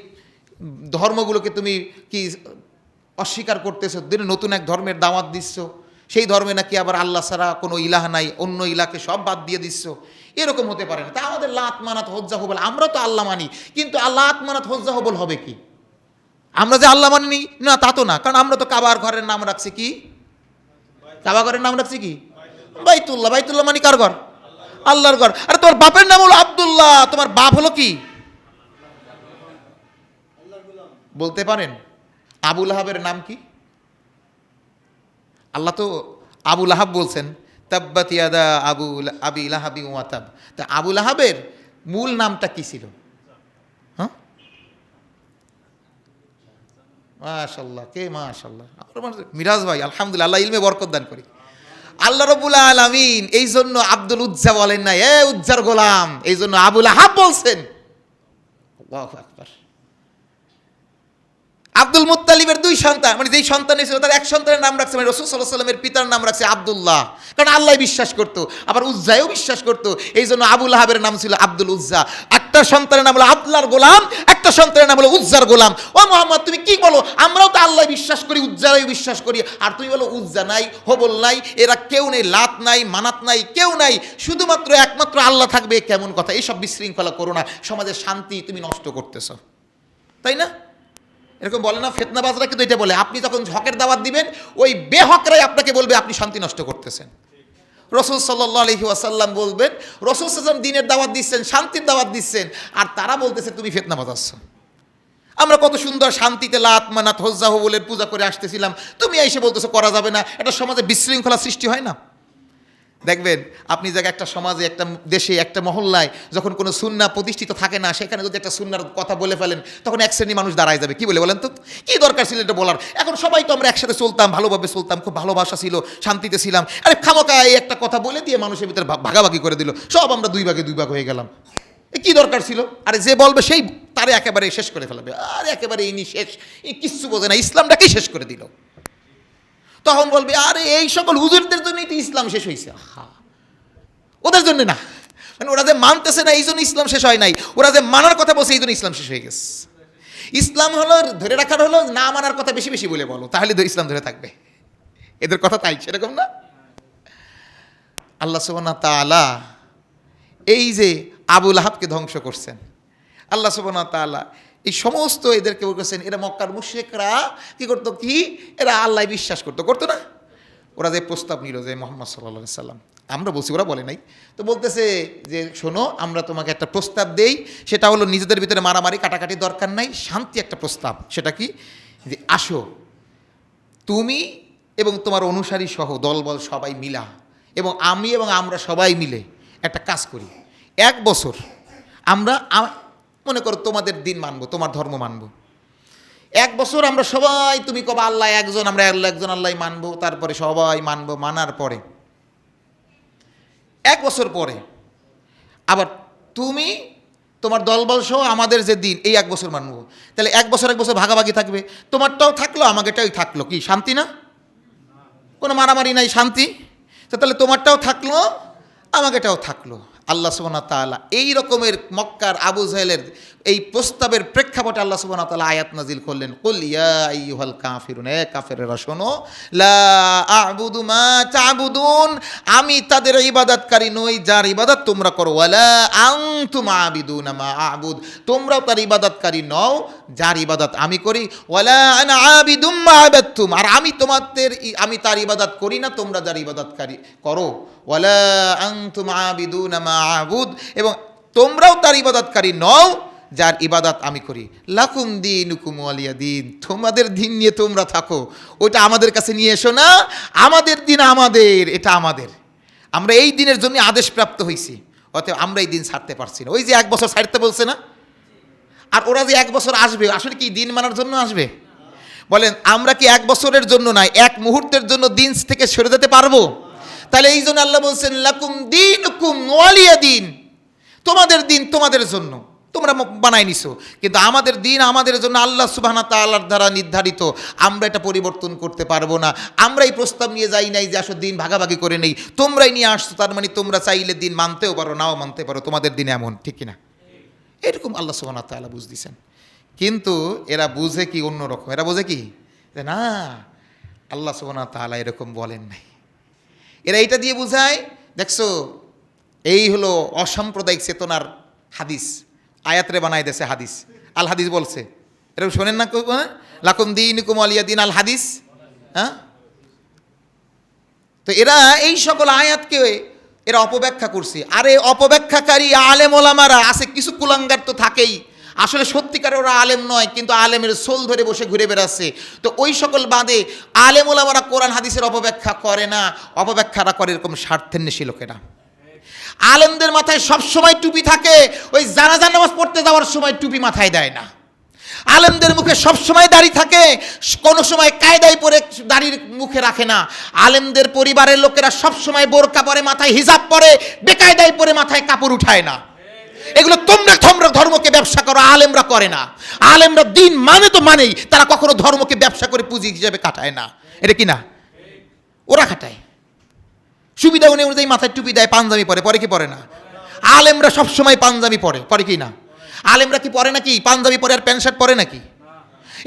ধর্মগুলোকে তুমি কি অস্বীকার করতেছো, নতুন এক ধর্মের দাওয়াত দিচ্ছ, সেই ধর্মে নাকি আবার আল্লাহ ছাড়া কোনো ইলাহ নাই, অন্য ইলাহকে সব বাদ দিয়ে দিচ্ছ। এরকম হতে পারে না। তা আমাদের লাত মানাত হজ্জা হবল, আমরা তো আল্লাহ মানি, কিন্তু লাত মানাত হজ্জা হবল হবে কি? আমরা যে আল্লাহ মানি না তা তো না, কারণ আমরা তো কাবার ঘরের নাম রাখছি কি? কাবা ঘরের নাম রাখছি কি? বাইতুল্লাহ। বাইতুল্লাহ মানে কার ঘর? আল্লাহর ঘর। আরে তোমার বাপের নাম হলো আব্দুল্লাহ, তোমার বাপ হলো কি বলতে পারেন? আবুল আহাবের নাম কি? আল্লাহ তো আবুল আহাব বলছেন, তাব্বাত ইয়াদা আবি লাহাবি ওয়া তাব। তা আবুল আহাবের মূল নামটা কি ছিল? হ্যাঁ, মাশাআল্লাহ, কে মাশাআল্লাহ, মিরাজ ভাই, আলহামদুলিল্লাহ, আল্লাহ ইলমে বরকত দান করি। আল্লাহ রাব্বুল আলামিন এই জন্য আব্দুল উজ্জা বলেন না, এ উজ্জার গোলাম, এই জন্য আবুল আহাব বলছেন। আল্লাহু আকবার। আব্দুল মুত্তালিবের 2 সন্তান, মানে যেই সন্তান ছিল তার এক সন্তানের নাম রাখছে, মানে রাসূল সাল্লাল্লাহু আলাইহি ওয়াসাল্লামের পিতার নাম রাখছে আব্দুল্লাহ, কারণ আল্লাহ বিশ্বাস করতো, আবার উজ্জায়ও বিশ্বাস করতো। এই জন্য আবুল আহাবের নাম ছিল আব্দুল উজ্জা। একটা সন্তানের নাম হলো আব্দুল্লাহর গোলাম, একটা সন্তানের নাম হলো উজ্জার গোলাম। ও মুহাম্মদ, তুমি কি বলো? আমরাও তো আল্লাহ বিশ্বাস করি, উজ্জারও বিশ্বাস করি, আর তুমি বলো উজ্জা নাই, হবল নাই, এরা কেউ নেই, লাত নাই, মানাত নাই, কেউ নাই, শুধুমাত্র একমাত্র আল্লাহ থাকবে। কেমন কথা? এইসব বিশৃঙ্খলা করো না, সমাজের শান্তি তুমি নষ্ট করতেছ, তাই না? এরকম বলে না, ফিতনাবাজরা কিন্তু এটা বলে, আপনি যখন হকের দাওয়াত দিবেন ওই বেহকরাই আপনাকে বলবে আপনি শান্তি নষ্ট করতেছেন। রাসূল সাল্লাল্লাহু আলাইহি ওয়াসাল্লাম বলবেন, রাসূল সাল্লাল্লাহু আলাইহি ওয়াসাল্লাম দ্বীনের দাওয়াত দিচ্ছেন, শান্তির দাওয়াত দিচ্ছেন, আর তারা বলতেছে তুমি ফিতনাবাজ আছো। আমরা কত সুন্দর শান্তিতে লাত মানাত হজ্জা বলে পূজা করে আসতেছিলাম, তুমি এসে বলতেছো করা যাবে না। এটা সমাজে বিশৃঙ্খলা সৃষ্টি হয় না? দেখবেন আপনি জায়গায় একটা সমাজে, একটা দেশে, একটা মহল্লায় যখন কোনো সুন্নাহ প্রতিষ্ঠিত থাকে না, সেখানে যদি একটা সুন্নাহর কথা বলে ফেলেন, তখন এক শ্রেণী মানুষ দাঁড়ায় যাবে। কি বলে বলেন তো? কি দরকার ছিল এটা বলার? এখন সবাই তো আমরা একসাথে চলতাম, ভালোভাবে চলতাম, খুব ভালোবাসা ছিল, শান্তিতে ছিলাম। আরে খামোকা এই একটা কথা বলে দিয়ে মানুষের ভিতরে ভাগাভাগি করে দিল, সব আমরা দুই ভাগ হয়ে গেলাম। কি দরকার ছিল? আরে যে বলবে সেই তারে একেবারে শেষ করে ফেলবে। আরে একেবারে ইনি শেষ, কিচ্ছু বোঝে না, ইসলামটাকেই শেষ করে দিল। তখন বলবে আরে এই সকল হুজুরদের জন্যই তো ইসলাম শেষ হয়েছে। ওদের জন্য না, মানে ওরা যে মানতেছে না এই জন্য ইসলাম শেষ হয় নাই, ওরা যে মানার কথা বলছে এই জন্য ইসলাম শেষ হয়ে গেছে। ইসলাম হলো ধরে রাখার, হলো না মানার কথা বেশি বেশি বলে বলো, তাহলে ইসলাম ধরে থাকবে। এদের কথা তাই, সেরকম না? আল্লাহ সুবহানাহু ওয়া তাআলা এই যে আবু লাহাবকে ধ্বংস করছেন, আল্লাহ সুবহানাহু ওয়া তাআলা এই সমস্ত এদেরকে বলছেন, এরা মক্কার মুশরিকরা কি করতো, কি এরা আল্লাহ বিশ্বাস করতো না? ওরা যে প্রস্তাব নিল যে মুহাম্মদ সাল্লাল্লাহু আলাইহি সাল্লাম, আমরা বলছি, ওরা বলে নাই, তো বলতেছে যে শোনো আমরা তোমাকে একটা প্রস্তাব দেই, সেটা হলো নিজেদের ভিতরে মারামারি কাটাকাটি দরকার নাই, শান্তি একটা প্রস্তাব। সেটা কি? যে আসো তুমি এবং তোমার অনুসারী সহ দলবল সবাই মিলা, এবং আমি এবং আমরা সবাই মিলে একটা কাজ করি। 1 বছর আমরা মনে করো তোমাদের দিন মানবো, তোমার ধর্ম মানবো। 1 বছর আমরা সবাই, তুমি কবা আল্লাহ একজন, আমরা একজন আল্লাহ মানবো, তারপরে সবাই মানবো। মানার পরে 1 বছর পরে আবার তুমি তোমার দলবল সহ আমাদের যে দিন, এই 1 বছর মানবো। তাহলে 1 বছর ভাগাভাগি থাকবে, তোমারটাও থাকলো আমাদেরটাই থাকলো। কি শান্তি না? কোনো মারামারি নাই, শান্তি। তাহলে তোমারটাও থাকলো আমাদেরটাও থাকলো। আল্লাহ সুবহানাহু ওয়া তাআলা এই রকমের মক্কার আবু জাহেলের এই প্রস্তাবের প্রেক্ষাপটে আল্লাহ সুবহানাহু ওয়া তাআলা আয়াত নাজিল করলেন, কুল ইয়া আইয়ুহাল কাফিরুন, এ কাফেরেরা শোনো, লা আ'বুদু মা তা'বুদুন, আমি তাদের ইবাদতকারী নই যার ইবাদত তোমরা করো, ওয়ালা আনতুম আবিদুনা মা আ'বুদ, তোমরাও তার ইবাদতকারী নও যার ইবাদত আমি করি, ওয়ালা আনা আবিদুম মা আবাদতুম, আর আমি তার ইবাদত করি না, তোমরা যার ইবাদতকারী করো, ওয়ালা আনতুম আবিদুনা মা আ'বুদ, এবং তোমরাও তার ইবাদতকারী নও যার ইবাদত আমি করি। লাকুম দীনুকুম ওয়ালিয়া দীন, তোমাদের দিন নিয়ে তোমরা থাকো, ওটা আমাদের কাছে নিয়ে এসো না। আমাদের দিন আমাদের, এটা আমাদের, আমরা এই দিনের জন্য আদেশপ্রাপ্ত হয়েছি, অতএব আমরা এই দিন ছাড়তে পারছি না। ওই যে 1 বছর ছাড়তে বলছে না, আর ওরা যে 1 বছর আসবে, আসলে কি দিন মানার জন্য আসবে? বলেন আমরা কি 1 বছরের জন্য নয়, 1 মুহূর্তের জন্য দিন থেকে সরে যেতে পারবো? তাহলে এই জন্য আল্লাহ বলছেন লাকুম দীনুকুম ওয়ালিয়া দীন, তোমাদের দিন তোমাদের জন্য, তোমরা বানাই নিছো, কিন্তু আমাদের দিন আমাদের জন্য আল্লাহ সুবহানাহু ওয়া তাআলার দ্বারা নির্ধারিত, আমরা এটা পরিবর্তন করতে পারবো না। আমরা এই প্রস্তাব নিয়ে যাই নাই যে আসো দিন ভাগাভাগি করে নেই, তোমরাই নিয়ে আসছো, তার মানে তোমরা চাইলে দিন মানতেও পারো নাও মানতে পারো, তোমাদের দিন এমন, ঠিক কিনা? এরকম আল্লাহ সুবহানাহু ওয়া তাআলা বুঝ দিছেন। কিন্তু এরা বুঝে কি অন্যরকম, এরা বোঝে কি যে না, আল্লাহ সুবহানাহু ওয়া তাআলা এরকম বলেন নাই। এরা এইটা দিয়ে বুঝায়, দেখছো এই হলো অসাম্প্রদায়িক চেতনার হাদিস, আয়াতরে বানাই দেশে হাদিস, আল হাদিস বলছে, এরকম শোনেন না লাকুম দীনুকুম ওয়ালিয়া দীন, আল হাদিস। হ্যাঁ, তো এরা এই সকল আয়াতকে এরা অপব্যাখ্যা করছে। আরে অপব্যাখ্যাকারী আলেম ওলামারা আছে, কিছু কুলাঙ্গার তো থাকেই, আসলে সত্যিকারে ওরা আলেম নয়, কিন্তু আলেমের সোল ধরে বসে ঘুরে বেড়াচ্ছে। তো ওই সকল বাদে আলেম ওলামারা কোরআন হাদিসের অপব্যাখ্যা করে না, অপব্যাখ্যারা করে এরকম স্বার্থের নেশী লোকেরা। আলেমদের মাথায় সব সময় টুপি থাকে, ওই জানাজা নামাজ পড়তে যাওয়ার সময় টুপি মাথায় দেয় না। আলেমদের মুখে সব সময় দাড়ি থাকে, কোনো সময় কায়দায় পরে দাড়ির মুখে রাখে না। আলেমদের পরিবারের লোকেরা সব সময় বোরকা পরে, মাথায় হিজাব পরে, বেকায়দায় পরে মাথায় কাপড় উঠায় না। এগুলো তোমরা ধর্মকে ব্যবসা করো, আলেমরা করে না। আলেমরা দিন মানে তো মানেই, তারা কখনো ধর্মকে ব্যবসা করে পুঁজি হিসেবে কাটায় না, এটা কি না? ওরা খাটায় সুবিধা অনুযায়ী, মাথায় টুপি দেয়, পাঞ্জাবি পরে কি পরে না? আলেমরা সবসময় পাঞ্জাবি পরে কি না? আলেমরা কি পরে নাকি পাঞ্জাবি পরে আর প্যান্ট শার্ট পরে নাকি?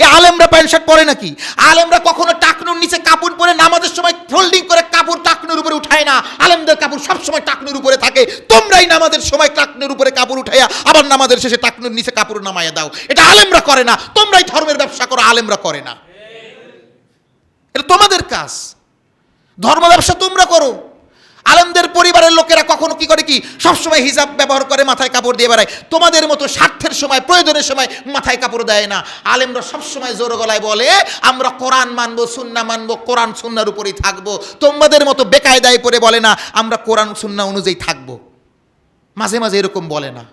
এ আলেমরা প্যান্ট শার্ট পরে নাকি? আলেমরা কখনো টাকনুর নিচে কাপড় পরে নামাজের সময় ফোল্ডিং করে কাপড় টাকনুর উপরে উঠায় না। আলেমদের কাপড় সবসময় টাকনুর উপরে থাকে। তোমরাই নামাজের সময় টাকনুর উপরে কাপড় উঠাইয়া আবার নামাজের শেষে টাকনুর নিচে কাপড় নামাইয়া দাও। এটা আলেমরা করে না, তোমরাই ধর্মের ব্যবসা করো, আলেমরা করে না। এটা তোমাদের কাজ, ধর্ম ব্যবসা তোমরা করো। আলেমদের পরিবারের লোকেরা কখনো কি করে, কি সবসময় হিজাব ব্যবহার করে, মাথায় কাপড় দিয়ে বেড়ায়। তোমাদের মতো স্বার্থের সময়, প্রয়োজনের সময় মাথায় কাপড় দেয় না। আলেমরা সবসময় জোর গলায় বলে আমরা কোরআন মানবো, সুন্নাহ মানবো, কোরআন সুন্নাহর উপরেই থাকবো। তোমাদের মতো বেকায়দায় পড়ে বলে না আমরা কোরআন সুন্নাহ অনুযায়ী থাকবো, মাঝে মাঝে এরকম বলে না।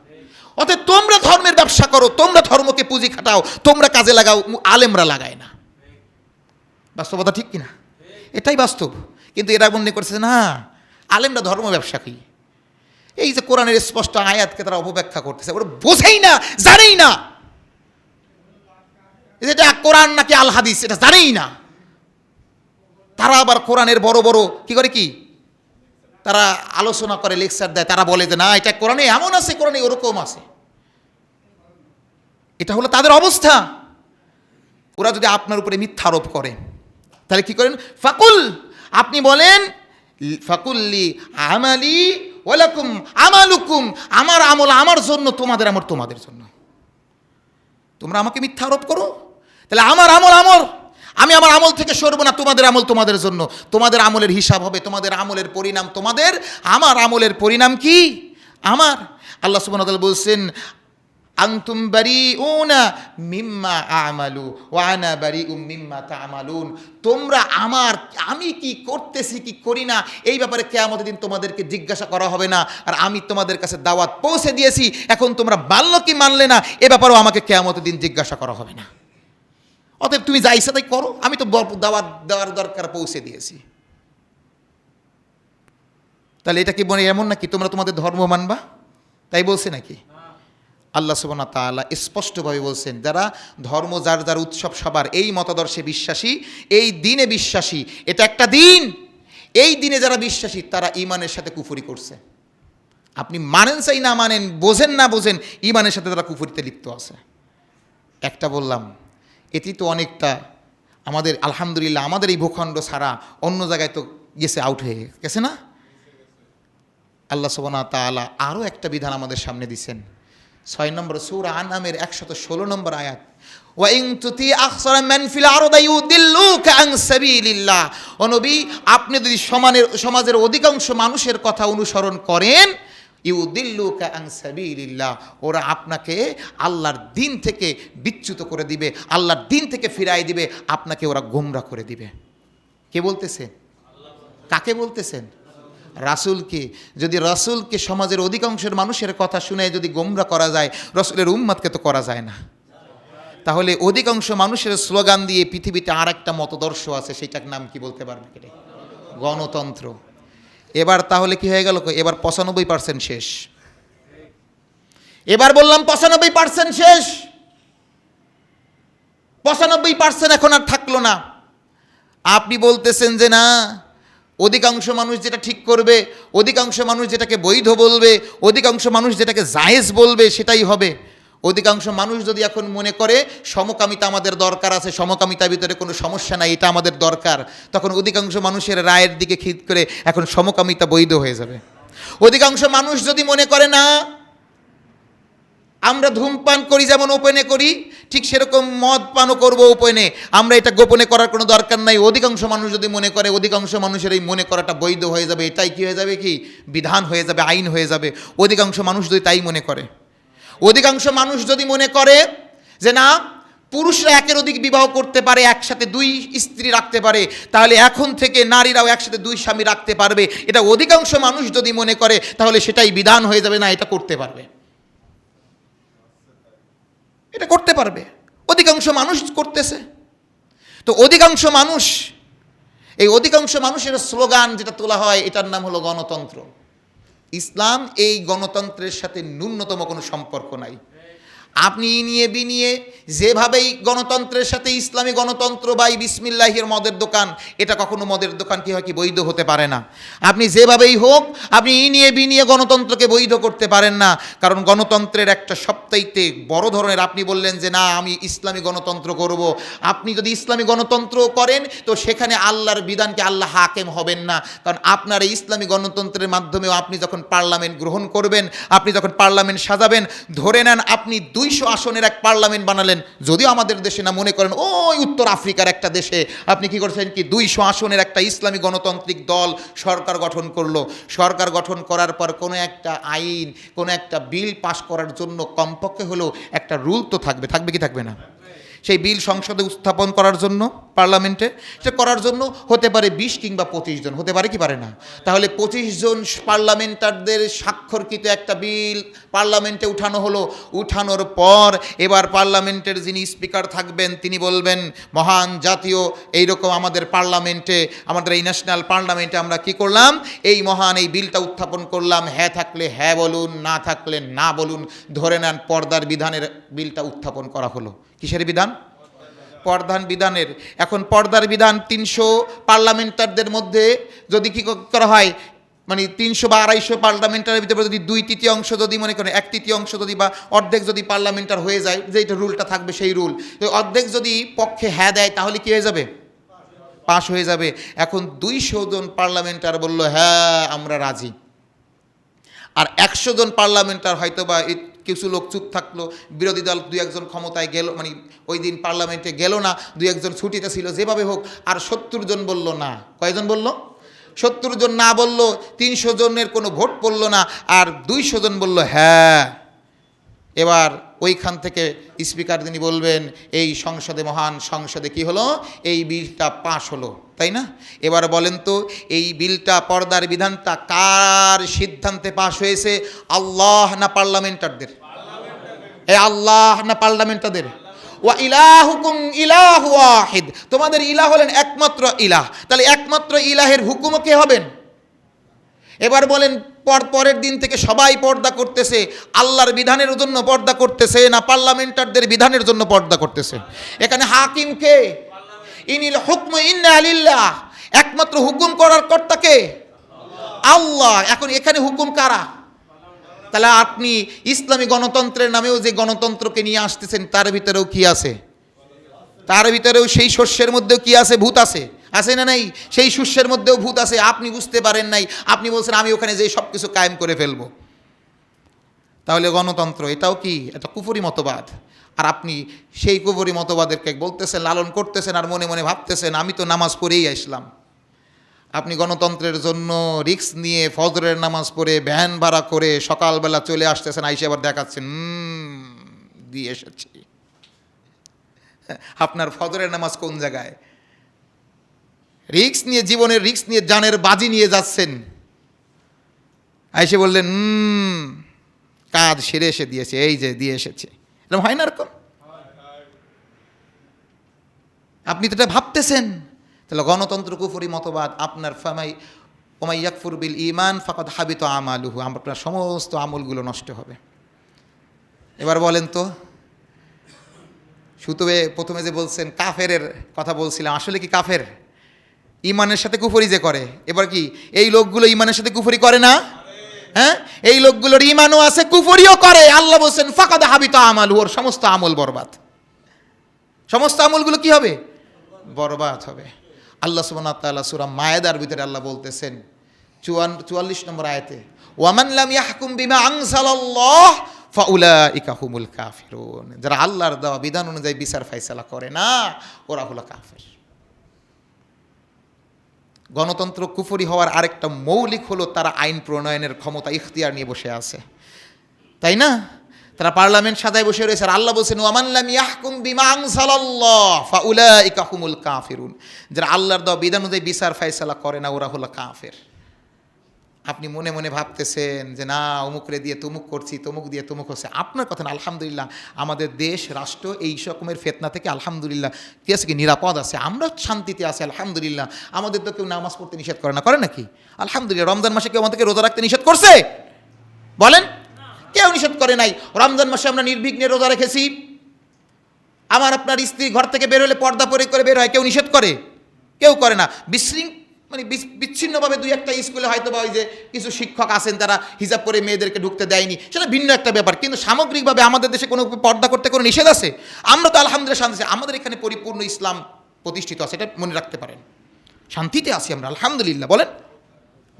অতএব তোমরা ধর্মের ব্যবসা করো, তোমরা ধর্মকে পুঁজি খাটাও, তোমরা কাজে লাগাও, আলেমরা লাগায় না। বাস্তবতা ঠিক কিনা? এটাই বাস্তব। কিন্তু এরা মনে করছে না আলেমরা ধর্ম ব্যবসা কি। এই যে কোরআনের স্পষ্ট আয়াতকে তারা অপব্যাখ্যা করতেছে, ওরা বোঝেই না, জানেই না এটা কোরআন নাকি আল হাদিস, এটা জানেই না। তারা আবার কোরআনের বড় বড় কি করে, কি তারা আলোচনা করে, লেকচার দেয়, তারা বলে যে না এটা কোরআনে এমন আছে, কোরআনে ওরকম আছে। এটা হলো তাদের অবস্থা। ওরা যদি আপনার উপরে মিথ্যা আরোপ করে তাহলে কি করেন? ফাকুল, আপনি বলেন ফাকুল্লি আমালি ওয়ালাকুম আমালুকুম, আমার আমল আমার জন্য, তোমাদের আমল তোমাদের জন্য। তোমরা আমাকে মিথ্যা আরোপ করো, তাহলে আমার আমল আমার, আমি আমার আমল থেকে সরব না, তোমাদের আমল তোমাদের জন্য। তোমাদের আমলের হিসাব হবে, তোমাদের আমলের পরিণাম তোমাদের, আমার আমলের পরিণাম কি আমার। আল্লাহ সুবহানাহু ওয়া তাআলা বলছেন আনতুম বারিউনা মিম্মা আমালু ওয়া আনা বারিউম মিম্মা তা'মালুন। তোমরা আমার, আমি কি করতেছি কি করি না এই ব্যাপারে কিয়ামতের দিন তোমাদেরকে জিজ্ঞাসা করা হবে না। আর আমি তোমাদের কাছে দাওয়াত পৌঁছে দিয়েছি, এখন তোমরা মানলো কি মানলে না এ ব্যাপারেও আমাকে কিয়ামতের দিন জিজ্ঞাসা করা হবে না। অতএব তুমি যা ইচ্ছা তাই করো, আমি তো দাওয়াত দেওয়ার দরকার পৌঁছে দিয়েছি। তাহলে এটা কি বলে এমন নাকি তোমরা তোমাদের ধর্ম মানবা, তাই বলছে নাকি? আল্লাহ সুবহানাহু ওয়া তাআলা স্পষ্টভাবে বলছেন যারা ধর্ম, যার যার উৎসব সবার, এই মতাদর্শে বিশ্বাসী, এই দিনে বিশ্বাসী, এটা একটা দিন, এই দিনে যারা বিশ্বাসী তারা ঈমানের সাথে কুফরি করছে। আপনি মানেন চাই না মানেন, বোঝেন না বোঝেন, ঈমানের সাথে তারা কুফরিতে লিপ্ত আছে। একটা বললাম, এটি তো অনেকটা আমাদের আলহামদুলিল্লাহ আমাদের এই ভূখণ্ড ছাড়া অন্য জায়গায় তো গেছে, আউট হয়ে গেছে না। আল্লাহ সুবহানাহু ওয়া তাআলা আরও একটা বিধান আমাদের সামনে দিচ্ছেন। 6 নম্বর সূরা আনআমের 116 নম্বর আয়াত, ওয়া ইন তুতি আকসারা মান ফিল আরদি ইউদিল্লুকা আন সাবিলিল্লাহ। ও নবী, আপনি যদি সমাজের অধিকাংশ মানুষের কথা অনুসরণ করেন, ইউদিল্লুকা আন সাবিলিল্লাহ, ওরা আপনাকে আল্লাহর দিন থেকে বিচ্যুত করে দিবে, আল্লাহর দিন থেকে ফিরাই দিবে, আপনাকে ওরা গোমরা করে দিবে। কে বলতেছে? কাকে বলতেছেন? রাসূলকে। যদি রাসূলকে সমাজের অধিকাংশের মানুষের কথা শুনে যদি গোমরা করা যায়, রাসূলের উম্মতকে তো করা যায় না। তাহলে অধিকাংশ মানুষের স্লোগান দিয়ে পৃথিবীতে আর একটা মতদর্শ আছে, সেটার নাম কি বলতে পারবে? গণতন্ত্র। এবার তাহলে কি হয়ে গেল? এবার 95% শেষ। এবার বললাম 95% শেষ, 95% এখন আর থাকলো না। আপনি বলতেছেন যে না, অধিকাংশ মানুষ যেটা ঠিক করবে, অধিকাংশ মানুষ যেটাকে বৈধ বলবে, অধিকাংশ মানুষ যেটাকে জায়েজ বলবে সেটাই হবে। অধিকাংশ মানুষ যদি এখন মনে করে সমকামিতা আমাদের দরকার আছে, সমকামিতার ভিতরে কোনো সমস্যা নাই, এটা আমাদের দরকার, তখন অধিকাংশ মানুষের রায়ের দিকে খিদ করে এখন সমকামিতা বৈধ হয়ে যাবে। অধিকাংশ মানুষ যদি মনে করে না আমরা ধূমপান করি যেমন ওপেনে করি, ঠিক সেরকম মদ পানও করবো ওপেনে, আমরা এটা গোপনে করার কোনো দরকার নাই, অধিকাংশ মানুষ যদি মনে করে, অধিকাংশ মানুষের এই মনে করাটা বৈধ হয়ে যাবে, এটাই কি হয়ে যাবে, কি বিধান হয়ে যাবে, আইন হয়ে যাবে। অধিকাংশ মানুষ যদি তাই মনে করে, অধিকাংশ মানুষ যদি মনে করে যে না পুরুষরা একের অধিক বিবাহ করতে পারে, একসাথে 2 স্ত্রী রাখতে পারে, তাহলে এখন থেকে নারীরাও একসাথে 2 স্বামী রাখতে পারবে, এটা অধিকাংশ মানুষ যদি মনে করে তাহলে সেটাই বিধান হয়ে যাবে, না এটা করতে পারবে, এটা করতে পারবে। অধিকাংশ মানুষ করতেছে। তো অধিকাংশ মানুষ, এই অধিকাংশ মানুষের স্লোগান যেটা তোলা হয় এটার নাম হলো গণতন্ত্র। ইসলাম এই গণতন্ত্রের সাথে ন্যূনতম কোনো সম্পর্ক নাই। আপনি নিয়ে বিনিয়ে যেভাবেই গণতন্ত্রের সাথে ইসলামী গণতন্ত্র বা এই বিসমিল্লাহির মদের দোকান, এটা কখনো মদের দোকান কি হয় কি বৈধ হতে পারে না। আপনি যেভাবেই হোক আপনি নিয়ে বিনিয়ে গণতন্ত্রকে বৈধ করতে পারেন না, কারণ গণতন্ত্রের একটা সবচাইতে বড় ধরনের, আপনি বললেন যে না আমি ইসলামী গণতন্ত্র করব, আপনি যদি ইসলামী গণতন্ত্র করেন তো সেখানে আল্লাহর বিধানকে আল্লাহ হাকেম হবেন না, কারণ আপনার এই ইসলামী গণতন্ত্রের মাধ্যমেও আপনি যখন পার্লামেন্ট গ্রহণ করবেন, আপনি যখন পার্লামেন্ট সাজাবেন, ধরে নেন আপনি 200 আসনের এক পার্লামেন্ট বানালেন, যদিও আমাদের দেশে না, মনে করেন ওই উত্তর আফ্রিকার একটা দেশে আপনি কি করছেন কি 200 আসনের একটা ইসলামী গণতান্ত্রিক দল সরকার গঠন করলো। সরকার গঠন করার পর কোনো একটা আইন, কোনো একটা বিল পাস করার জন্য কমপক্ষে হলেও একটা রুল তো থাকবে, থাকবে কি থাকবে না? সেই বিল সংসদে উত্থাপন করার জন্য, পার্লামেন্টে সেটা করার জন্য হতে পারে 20 কিংবা 25 জন, হতে পারে কি পারে না? তাহলে 25 জন পার্লামেন্টারদের স্বাক্ষরকৃত একটা বিল পার্লামেন্টে উঠানো হলো। উঠানোর পর এবার পার্লামেন্টের যিনি স্পিকার থাকবেন তিনি বলবেন, মহান জাতীয় এইরকম আমাদের পার্লামেন্টে, আমাদের এই ন্যাশনাল পার্লামেন্টে আমরা কি করলাম, এই মহান এই বিলটা উত্থাপন করলাম, হ্যাঁ থাকলে হ্যাঁ বলুন, না থাকলে না বলুন। ধরে নেন পর্দার বিধানের বিলটা উত্থাপন করা হলো। কিসের বিধান? পর্দার বিধানের। এখন পর্দার বিধান 300 পার্লামেন্টারদের মধ্যে যদি কি করা হয়, মানে 300 বা 250 পার্লামেন্টারের ভিতরে যদি 2/3 যদি মনে করেন 1/3 যদি বা অর্ধেক যদি পার্লামেন্টার হয়ে যায়, যেটা রুলটা থাকবে সেই রুল, তো অর্ধেক যদি পক্ষে হ্যাঁ দেয় তাহলে কি হয়ে যাবে? পাশ হয়ে যাবে। এখন 200 জন পার্লামেন্টার বলল হ্যাঁ আমরা রাজি, আর 100 জন পার্লামেন্টার হয়তো বা কিছু লোক চুপ থাকলো, বিরোধী দল 2-1 জন ক্ষমতায় গেল, মানে ওই দিন পার্লামেন্টে গেল না, 2-1 জন ছুটিতে ছিল, যেভাবে হোক, আর 70 জন বলল না। কয়জন বলল? 70 জন না বলল, 300 জনের কোনো ভোট পড়ল না, আর 200 জন বলল হ্যাঁ। এবার ওইখান থেকে স্পিকার তিনি বলবেন, এই সংসদে, মহান সংসদে কি হলো, এই বিলটা পাশ হলো, তাই না? এবার বলেন তো এই বিলটা, পর্দার বিধানটা কার সিদ্ধান্তে পাশ হয়েছে? আল্লাহ না পার্লামেন্টারদের? এই আল্লাহ না পার্লামেন্টারদের? ওয়া ইলাহুকুম ইলাহু ওয়াহিদ, তোমাদের ইলাহ হলেন একমাত্র ইলাহ, তাহলে একমাত্র ইলাহের হুকুমও কে হবেন? এবার বলেন পরের দিন থেকে সবাই পর্দা করতেছে, আল্লাহর বিধানের জন্য পর্দা করতেছে না পার্লামেন্টারদের বিধানের জন্য পর্দা করতেছে? এখানে হাকিম কে? ইনিল হুকমু ইন্না লিল্লাহ, একমাত্র হুকুম করার কর্তা কে? আল্লাহ। এখন এখানে হুকুম কারা? তাহলে আপনি ইসলামী গণতন্ত্রের নামেও যে গণতন্ত্রকে নিয়ে আসতেছেন, তার ভিতরেও কি আছে? তার ভিতরেও সেই শস্যের মধ্যেও কি আছে? ভূত আছে, আছে না নাই? সেই শস্যের মধ্যেও ভূত আছে, আপনি বুঝতে পারেন নাই, আপনি বলছেন আমি ওখানে যে সব কিছু কায়েম করে ফেলবো। তাহলে গণতন্ত্র এটাও কি? এটা কুফরি মতবাদ। আর আপনি সেই কুফরি মতবাদেরকে বলতেছেন, লালন করতেছেন, আর মনে মনে ভাবতেছেন আমি তো নামাজ পড়েই আসলাম। আপনি গণতন্ত্রের জন্য রিস্ক নিয়ে ফজরের নামাজ পড়ে ভ্যান ভাড়া করে সকালবেলা চলে আসতেছেন, আইসে আবার দেখাচ্ছেন দিয়ে এসেছি। আপনার ফজরের নামাজ কোন জায়গায়? রিস্ক নিয়ে, জীবনের রিস্ক নিয়ে, জানের বাজি নিয়ে যাচ্ছেন, আইসে বললেন কাজ সেরে এসে দিয়েছে, এই যে দিয়ে এসেছে। এরকম হয় না? এরকম আপনি তো এটা ভাবতেছেন। তাহলে গণতন্ত্র কুফরি মতবাদ আপনার। ফামাই ওমাই ইয়াকফুর বিল ঈমান ফাকাদ হাবিতা আমালুহু, আপনার সমস্ত আমলগুলো নষ্ট হবে। এবার বলেন তো, সুতবে প্রথমে যে বলছেন কাফেরের কথা বলছিলাম, আসলে কি কাফের? ইমানের সাথে কুফরি যে করে, এবার কি এই লোকগুলো ইমানের সাথে কুফরি করে না? হ্যাঁ, এই লোকগুলোর ইমানও আছে, কুফরিও করে। আল্লাহ বলছেন ফাকাদ হাবিতা আমালুহু, ওর সমস্ত আমল বরবাদ। সমস্ত আমলগুলো কি হবে? বরবাদ হবে। আল্লাহ সুবহানাহু ওয়া তাআলা সূরা মায়েদার ভিতরে আল্লাহ বলতেছেন 44 নম্বর আয়াতে, ওয়ামান লাম ইয়াহকুম বিমা আনজালাল্লাহ ফাউলাইকা হুমুল কাফিরুন, যারা আল্লাহর দেওয়া বিধান অনুযায়ী বিচার ফায়সালা করে না, ওরা হলো কাফের। গণতন্ত্র কুফরি হওয়ার আরেকটা মৌলিক হলো তারা আইন প্রণয়নের ক্ষমতা, ইখতিয়ার নিয়ে বসে আছে, তাই না? তারা পার্লামেন্ট সাজায় বসে রয়েছে। আর আল্লাহ বলছেন ওয়ামান লাম ইয়াহকুম বিমা আনজালাল্লাহ ফাউলাইকা হুমুল কাফিরুন, যারা আল্লাহর দেওয়া বিধান অনুযায়ী বিচার ফায়সালা করে না, ওরা হলো কাফের। আপনি মনে মনে ভাবতেছেন যে না অমুকরে দিয়ে তমুক করছি, তমুক দিয়ে তমুক হচ্ছে। আপনার কথা না, আলহামদুলিল্লাহ আমাদের দেশ রাষ্ট্র এই রকমের ফিতনা থেকে আলহামদুলিল্লাহ কি আছে, কি নিরাপদ আছে, আমরা শান্তিতে আছি আলহামদুলিল্লাহ। আমাদের তো কেউ নামাজ পড়তে নিষেধ করে না, করে নাকি? আলহামদুলিল্লাহ। রমজান মাসে কেউ আমাদেরকে রোজা রাখতে নিষেধ করছে? বলেন। কেউ নিষেধ করে নাই। রমজান মাসে আমরা নির্বিঘ্নে রোজা রেখেছি। আমার আপনার স্ত্রী ঘর থেকে বের হলে পর্দা পরে করে বের হয়, কেউ নিষেধ করে? কেউ করে না। বিচ্ছিন্নভাবে দুই একটা স্কুলে হয়তো বা ওই যে কিছু শিক্ষক আছেন তারা হিজাব করে মেয়েদেরকে ঢুকতে দেয়নি, সেটা ভিন্ন একটা ব্যাপার। কিন্তু সামগ্রিকভাবে আমাদের দেশে কোনো পর্দা করতে কোনো নিষেধ আছে? আমরা তো আলহামদুলিল্লাহ শান্তি, আমাদের এখানে পরিপূর্ণ ইসলাম প্রতিষ্ঠিত আছে, এটা মনে রাখতে পারেন। শান্তিতে আছি আমরা আলহামদুলিল্লাহ। বলেন,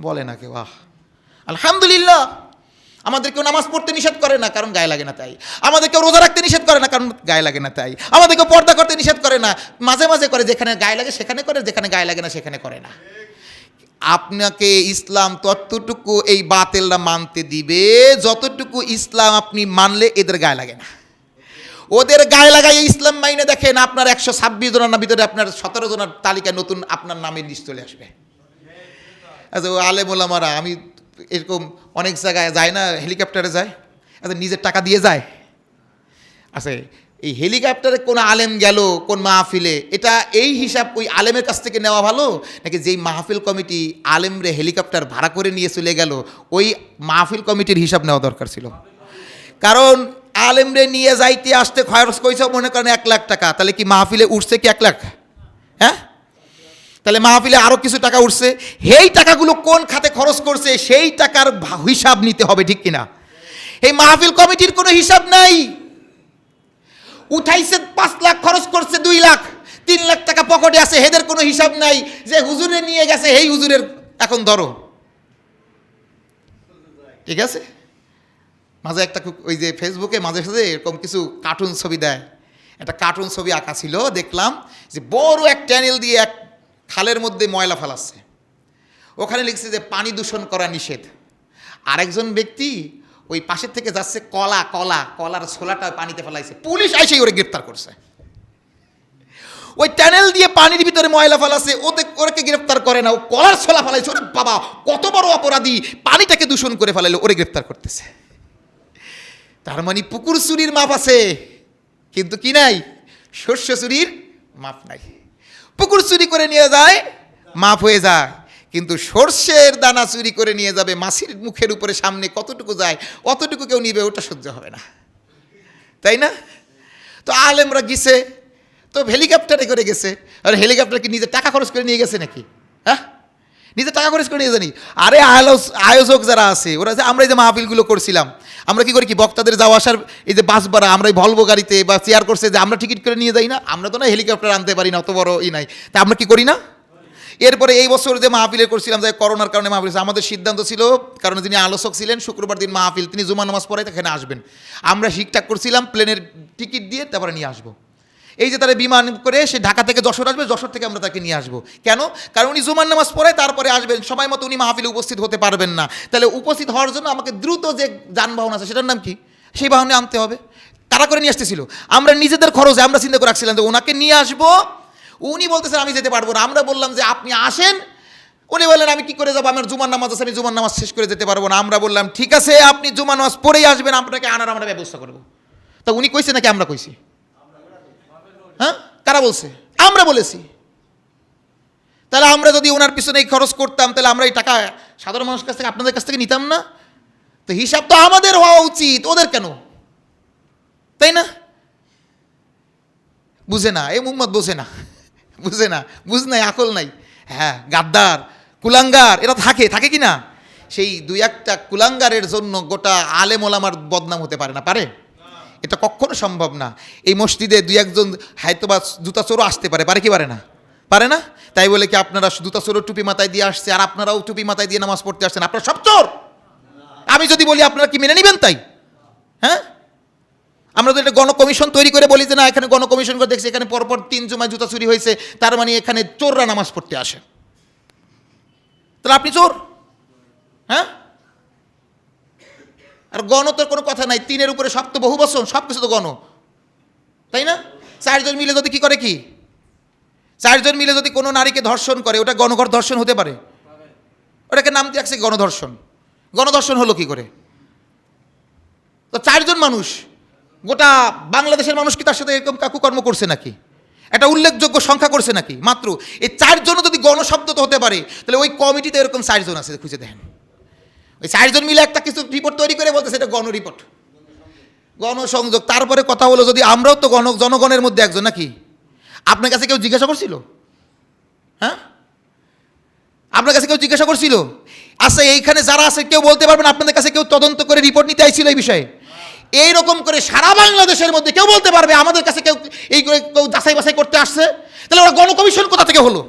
বলে না কেউ? আলহামদুলিল্লাহ। আমাদের কেউ নামাজ পড়তে নিষেধ করে না, কারণ গায়ে লাগে না তাই। আমাদের কেউ রোজা রাখতে নিষেধ করে না, কারণ গায়ে লাগে না তাই। আমাদের কেউ পর্দা করতে নিষেধ করে না, মাঝে মাঝে করে, যেখানে গায়ে লাগে সেখানে করে, যেখানে গায়ে লাগে না সেখানে করে না। আপনাকে ইসলাম ততটুকু এই বাতিলরা মানতে দিবে যতটুকু ইসলাম আপনি মানলে এদের গায়ে লাগে না। ওদের গায়ে লাগাই ইসলাম মাইনে দেখেন, আপনার 126 জনের ভিতরে আপনার 17 জনের তালিকায় নতুন আপনার নামের লিস্ট চলে আসবে। আচ্ছা, ও আলেম ওলামারা, আমি এরকম অনেক জায়গায় যায় না, হেলিকপ্টারে যায়, আচ্ছা নিজের টাকা দিয়ে যায়। আচ্ছা, এই হেলিকপ্টারে কোন আলেম গেল কোন মাহফিলে, এটা এই হিসাব ওই আলেমের কাছ থেকে নেওয়া ভালো, নাকি যেই মাহফিল কমিটি আলেমরে হেলিকপ্টার ভাড়া করে নিয়ে চলে গেল ওই মাহফিল কমিটির হিসাব নেওয়া দরকার ছিল? কারণ আলেমরে নিয়ে যাইতে আসতে খরচ কইছে মনে করেন 1 লাখ টাকা, তাহলে কি মাহফিলে উঠছে কি 1 লাখ? হ্যাঁ, তাহলে মাহফিলে আরও কিছু টাকা উঠছে। এই টাকাগুলো কোন খাতে খরচ করছে সেই টাকার হিসাব নিতে হবে, ঠিক কিনা? এই মাহফিল কমিটির কোনো হিসাব নাই। উঠাইছে 5 লাখ, খরচ করছে 2 লাখ, 3 লাখ টাকা পকেটে আছে, এদের কোনো হিসাব নাই। যে হুজুরে নিয়ে গেছে এই হুজুরের এখন ধরো, ঠিক আছে? মাঝে একটা ওই যে ফেসবুকে মাঝে সাঝে এরকম কিছু কার্টুন ছবি দেয়, একটা কার্টুন ছবি আঁকা ছিল, দেখলাম যে বড় এক ট্যানেল দিয়ে এক খালের মধ্যে ময়লা ফেলাচ্ছে, ওখানে লিখছে যে পানি দূষণ করা নিষেধ। আরেকজন ব্যক্তি ওই পাশের থেকে যাচ্ছে কলার ছোলাটা পানিতে ফেলাইছে, পুলিশ আইসেই ওরে গ্রেপ্তার করছে। ওই ট্যানেল দিয়ে পানির ভিতরে ময়লা ফেলাছে, ওকে গ্রেপ্তার করে না, ও কলার ছোলা ফেলাইছে। ওরে বাবা, কত বড় অপরাধী, পানিটাকে দূষণ করে ফেলাইলো, ওরে গ্রেপ্তার করতেছে। তার মানে পুকুর চুরির মাপ আছে, কিন্তু কি নাই? শস্য চুরির মাপ নাই। পুকুর চুরি করে নিয়ে যায়, মাপ হয়ে যায়, কিন্তু সর্ষের দানা চুরি করে নিয়ে যাবে, মাছির মুখের উপরে সামনে কতটুকু যায় অতটুকু কেউ নিবে, ওটা সহ্য হবে না, তাই না? তো আলেমরা গেছে তো হেলিকপ্টারে করে গেছে, আর হেলিকপ্টার কি নিজে টাকা খরচ করে নিয়ে গেছে নাকি? হ্যাঁ, নিজে টাকা খরচ করে নিয়ে জানি? আরে আয়োজক যারা আছে ওরা, যে আমরা এই যে মাহফিলগুলো করছিলাম, আমরা কি করি কি, বক্তাদের যাওয়া আসার এই যে বাস ভাড়া আমরা এই ভলভো গাড়িতে বা চেয়ার করছে যে আমরা টিকিট করে নিয়ে যাই না? আমরা তো না হেলিকপ্টার আনতে পারি না, অত বড় নাই, তা আমরা কি করি না? এরপরে এই বছর যে মাহফিলে করছিলাম, যে করোনার কারণে মাহফিল, আমাদের সিদ্ধান্ত ছিল, কারণ যিনি আলোচক ছিলেন শুক্রবার দিন মাহফিল, তিনি জুমা নামাজ পড়াই এখানে আসবেন, আমরা ঠিকঠাক করছিলাম প্লেনের টিকিট দিয়ে তারপরে নিয়ে আসবো। এই যে তারা বিমান করে সে ঢাকা থেকে যশোর আসবে, যশোর থেকে আমরা তাকে নিয়ে আসবো। কেন? কারণ উনি জুমার নামাজ পড়ায় তারপরে আসবেন, সময় মতো উনি মাহফিলে উপস্থিত হতে পারবেন না। তাহলে উপস্থিত হওয়ার জন্য আমাকে দ্রুত যে যানবাহন আছে সেটার নাম কি, সেই বাহনে আনতে হবে। তারা করে নিয়ে আসতেছিল, আমরা নিজেদের খরচে আমরা চিন্তা করে রাখছিলাম যে ওনাকে নিয়ে আসবো। উনি বলতেছেন আমি যেতে পারবো না, আমরা বললাম যে আপনি আসেন। উনি বললেন আমি কি করে যাবো, আমার জুমার নামাজ আছে, আমি জুমার নামাজ শেষ করে যেতে পারবো না। আমরা বললাম ঠিক আছে, আপনি জুমার নামাজ পড়েই আসবেন, আপনাকে আনার আমরা ব্যবস্থা করবো। তা উনি কইছে নাকি আমরা কইছি? হ্যাঁ, কারা বলছে? আমরা বলেছি। তাহলে আমরা যদি ওনার পিছনে এই খরচ করতাম, তাহলে আমরা এই টাকা সাধারণ মানুষের কাছ থেকে আপনাদের কাছ থেকে নিতাম না? তো হিসাব তো আমাদের হওয়া উচিত, ওদের কেন? তাই না? বুঝে না, এই মুহাম্মদ বোঝে না, বুঝ নাই, আকল নাই। হ্যাঁ, গাদ্দার কুলাঙ্গার এরা থাকে কি না? সেই 2-1টা কুলাঙ্গারের জন্য গোটা আলেম ওলামার বদনাম হতে পারে না, পারে? এটা কখনো সম্ভব না। এই মসজিদে 2-1জন হয়তোবা জুতা চোরও আসতে পারে কি পারে না? পারে না? তাই বলে কি আপনারা জুতা চোরও টুপি মাথায় দিয়ে আসছে আর আপনারাও টুপি মাথায় দিয়ে নামাজ পড়তে আসছেন, আপনারা সব চোর? আমি যদি বলি আপনারা কি মেনে নেবেন? তাই হ্যাঁ, আমরা তো একটা গণকমিশন তৈরি করে বলি যে না, এখানে গণকমিশন করে দেখছি এখানে পরপর 3 জুমায় জুতা চুরি হয়েছে, তার মানে এখানে চোররা নামাজ পড়তে আসে, তাহলে আপনি চোর? হ্যাঁ, আর গণ তোর কোনো কথা নাই, 3-এর উপরে সব তো বহু বছর, সব কিছু তো গণ, তাই না? 4 জন মিলে যদি কি করে, কি 4 জন মিলে যদি কোনো নারীকে ধর্ষণ করে, ওটা গণঘর ধর্ষণ হতে পারে? ওটাকে নাম দিয়ে রাখছে গণধর্ষণ। গণধর্ষণ হলো কি করে? তো 4 জন মানুষ, গোটা বাংলাদেশের মানুষ কি তার সাথে এরকম কাকুকর্ম করছে নাকি? একটা উল্লেখযোগ্য সংখ্যা করছে নাকি? মাত্র এই 4 জন যদি গণশব্দ তো হতে পারে, তাহলে ওই কমিটিতে এরকম 4 জন আছে, খুঁজে দেখেন। ওই 4 জন মিলে একটা কিছু রিপোর্ট তৈরি করে বলতে সেটা গণ রিপোর্ট, গণসংযোগ। তারপরে কথা হলো, যদি আমরাও তো জনগণের মধ্যে একজন নাকি, আপনার কাছে কেউ জিজ্ঞাসা করছিল? হ্যাঁ, আপনার কাছে কেউ জিজ্ঞাসা করছিল? আচ্ছা, এইখানে যারা আছে কেউ বলতে পারবেন আপনাদের কাছে কেউ তদন্ত করে রিপোর্ট নিতে আইছিল এই বিষয়ে? এইরকম করে সারা বাংলাদেশের মধ্যে কেউ বলতে পারবে আমাদের কাছে কেউ এই করে কেউ যাচাই বাছাই করতে আসছে? তাহলে ওরা গণকমিশন কোথা থেকে হলো?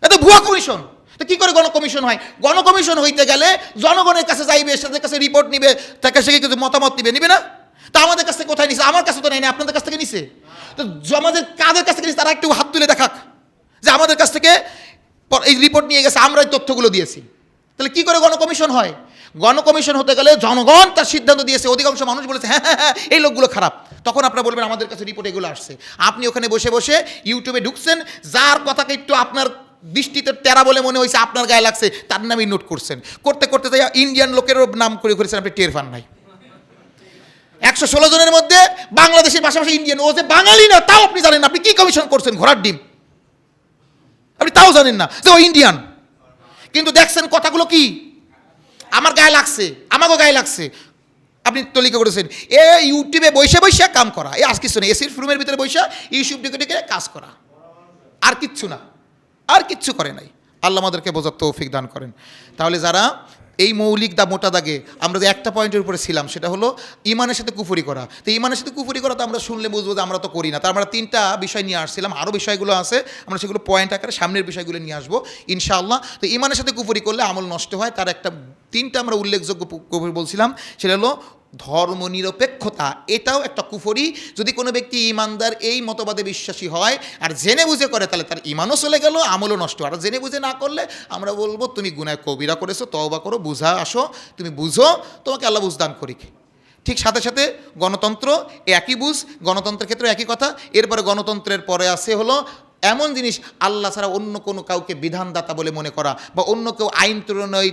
এটা ভুয়া কমিশন। তো কি করে গণকমিশন হয়? গণকমিশন হইতে গেলে জনগণের কাছে যাইবে, তাদের কাছে রিপোর্ট নিবে, তার কাছে কিছু মতামত নিবে না? তা আমাদের কাছ থেকে কোথায় নিছে? আমার কাছে তো নেই, আপনাদের কাছ থেকে নিছে। তো আমাদের কাদের কাছ থেকে নিছে তারা একটু হাত তুলে দেখাক যে আমাদের কাছ থেকে এই রিপোর্ট নিয়ে গেছে, আমরা এই তথ্যগুলো দিয়েছি। তাহলে কি করে গণকমিশন হয়? গণকমিশন হতে গেলে জনগণ তার সিদ্ধান্ত দিয়েছে, অধিকাংশ মানুষ বলেছে হ্যাঁ হ্যাঁ হ্যাঁ এই লোকগুলো খারাপ, তখন আপনারা বলবেন আমাদের কাছে রিপোর্ট এগুলো আসছে। আপনি ওখানে বসে বসে ইউটিউবে ঢুকছেন, যার কথাকে একটু আপনার দৃষ্টিতে তেরা বলে মনে হয়েছে, আপনার গায়ে লাগছে, তার নামই নোট করছেন। করতে করতে যাই ইন্ডিয়ান লোকেরও নাম করে করেছেন, আপনি টের পান নাই। 116 জনের মধ্যে বাংলাদেশের পাশাপাশি ইন্ডিয়ান, ও যে বাঙালি না তাও আপনি জানেন না। আপনি কি কমিশন করছেন? ঘোড়ার ডিম। আপনি তাও জানেন না যে ও ইন্ডিয়ান, কিন্তু দেখছেন কথাগুলো কি আমার গায়ে লাগছে, আমাকেও গায়ে লাগছে। আপনি তলিকা করেছেন এ ইউটিউবে বসে বসে কাম করা, এ আজ কিছু নেই। এসির রুমের ভিতরে বসে ইউটিউব ডেকে কাজ করা, আর কিচ্ছু না, আর কিচ্ছু করে নাই। আল্লাহ আমাদেরকে বোঝার তৌফিক দান করেন। তাহলে যারা এই মৌলিক মোটা দাগে আমরা যে একটা পয়েন্টের উপরে ছিলাম, সেটা হলো ইমানের সাথে কুফরি করা। তো ইমানের সাথে কুফরি করা তো আমরা শুনলে বুঝবো যে আমরা তো করি না। তার আমরা 3টা বিষয় নিয়ে আসছিলাম, আরও বিষয়গুলো আছে, আমরা সেগুলো পয়েন্ট আকারে সামনের বিষয়গুলো নিয়ে আসবো ইনশাআল্লাহ। তো ইমানের সাথে কুফরি করলে আমল নষ্ট হয়, তার একটা 3টা আমরা উল্লেখযোগ্য কুফরি বলছিলাম, সেটা হলো ধর্মনিরপেক্ষতা। এটাও একটা কুফরি। যদি কোনো ব্যক্তি ইমানদার এই মতবাদে বিশ্বাসী হয় আর জেনে বুঝে করে, তাহলে তার ইমানও চলে গেল, আমলও নষ্ট। আর জেনে বুঝে না করলে আমরা বলবো তুমি গুনায় কবিরা করেছো, তওবা করো, বুঝা আসো, তুমি বুঝো, তোমাকে আল্লাহ বুঝদান করিক। ঠিক সাথে সাথে গণতন্ত্র একই বুঝ, গণতন্ত্রের ক্ষেত্রে একই কথা। এরপরে গণতন্ত্রের পরে আছে হলো এমন জিনিস আল্লাহ ছাড়া অন্য কোনো কাউকে বিধানদাতা বলে মনে করা, বা অন্য কেউ আইন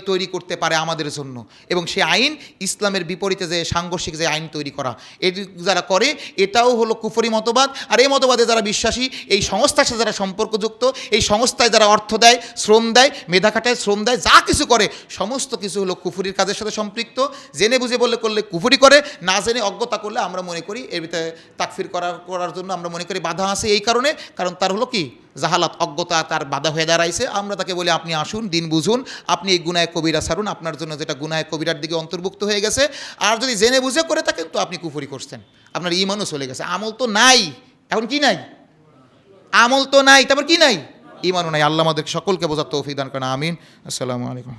তৈরি করতে পারে আমাদের জন্য, এবং সে আইন ইসলামের বিপরীতে যে সাংঘর্ষিক যে আইন তৈরি করা, এটি যারা করে এটাও হলো কুফরি মতবাদ। আর এই মতবাদে যারা বিশ্বাসী, এই সংস্থার সাথে যারা সম্পর্কযুক্ত, এই সংস্থায় যারা অর্থ দেয়, শ্রম দেয়, মেধা খাটায়, শ্রম দেয়, যা কিছু করে সমস্ত কিছু হলো কুফরির কাজের সাথে সম্পৃক্ত। জেনে বুঝে বললে করলে কুফরি করে, না জেনে অজ্ঞতা করলে আমরা মনে করি এর ভিতরে তাকফির করার জন্য আমরা মনে করি বাধা আছে। এই কারণে, কারণ তার হলো কি জাহালাত, অজ্ঞতা তার বাধা হয়ে দাঁড়াইছে। আমরা তাকে বলি আপনি আসুন, দিন বুঝুন, আপনি এই গুনায় কবিরা ছাড়ুন, আপনার জন্য যেটা গুনায় কবিরার দিকে অন্তর্ভুক্ত হয়ে গেছে। আর যদি জেনে বুঝে করে থাকেন তো আপনি কুফরি করছেন, আপনার ঈমানও চলে গেছে। আমল তো নাই, এখন কি নাই? আমল তো নাই, তারপর কি নাই? ঈমানও নাই। আল্লাহ আমাদের সকলকে বোঝার তৌফিক দান করেন, আমিন। আসসালামু আলাইকুম।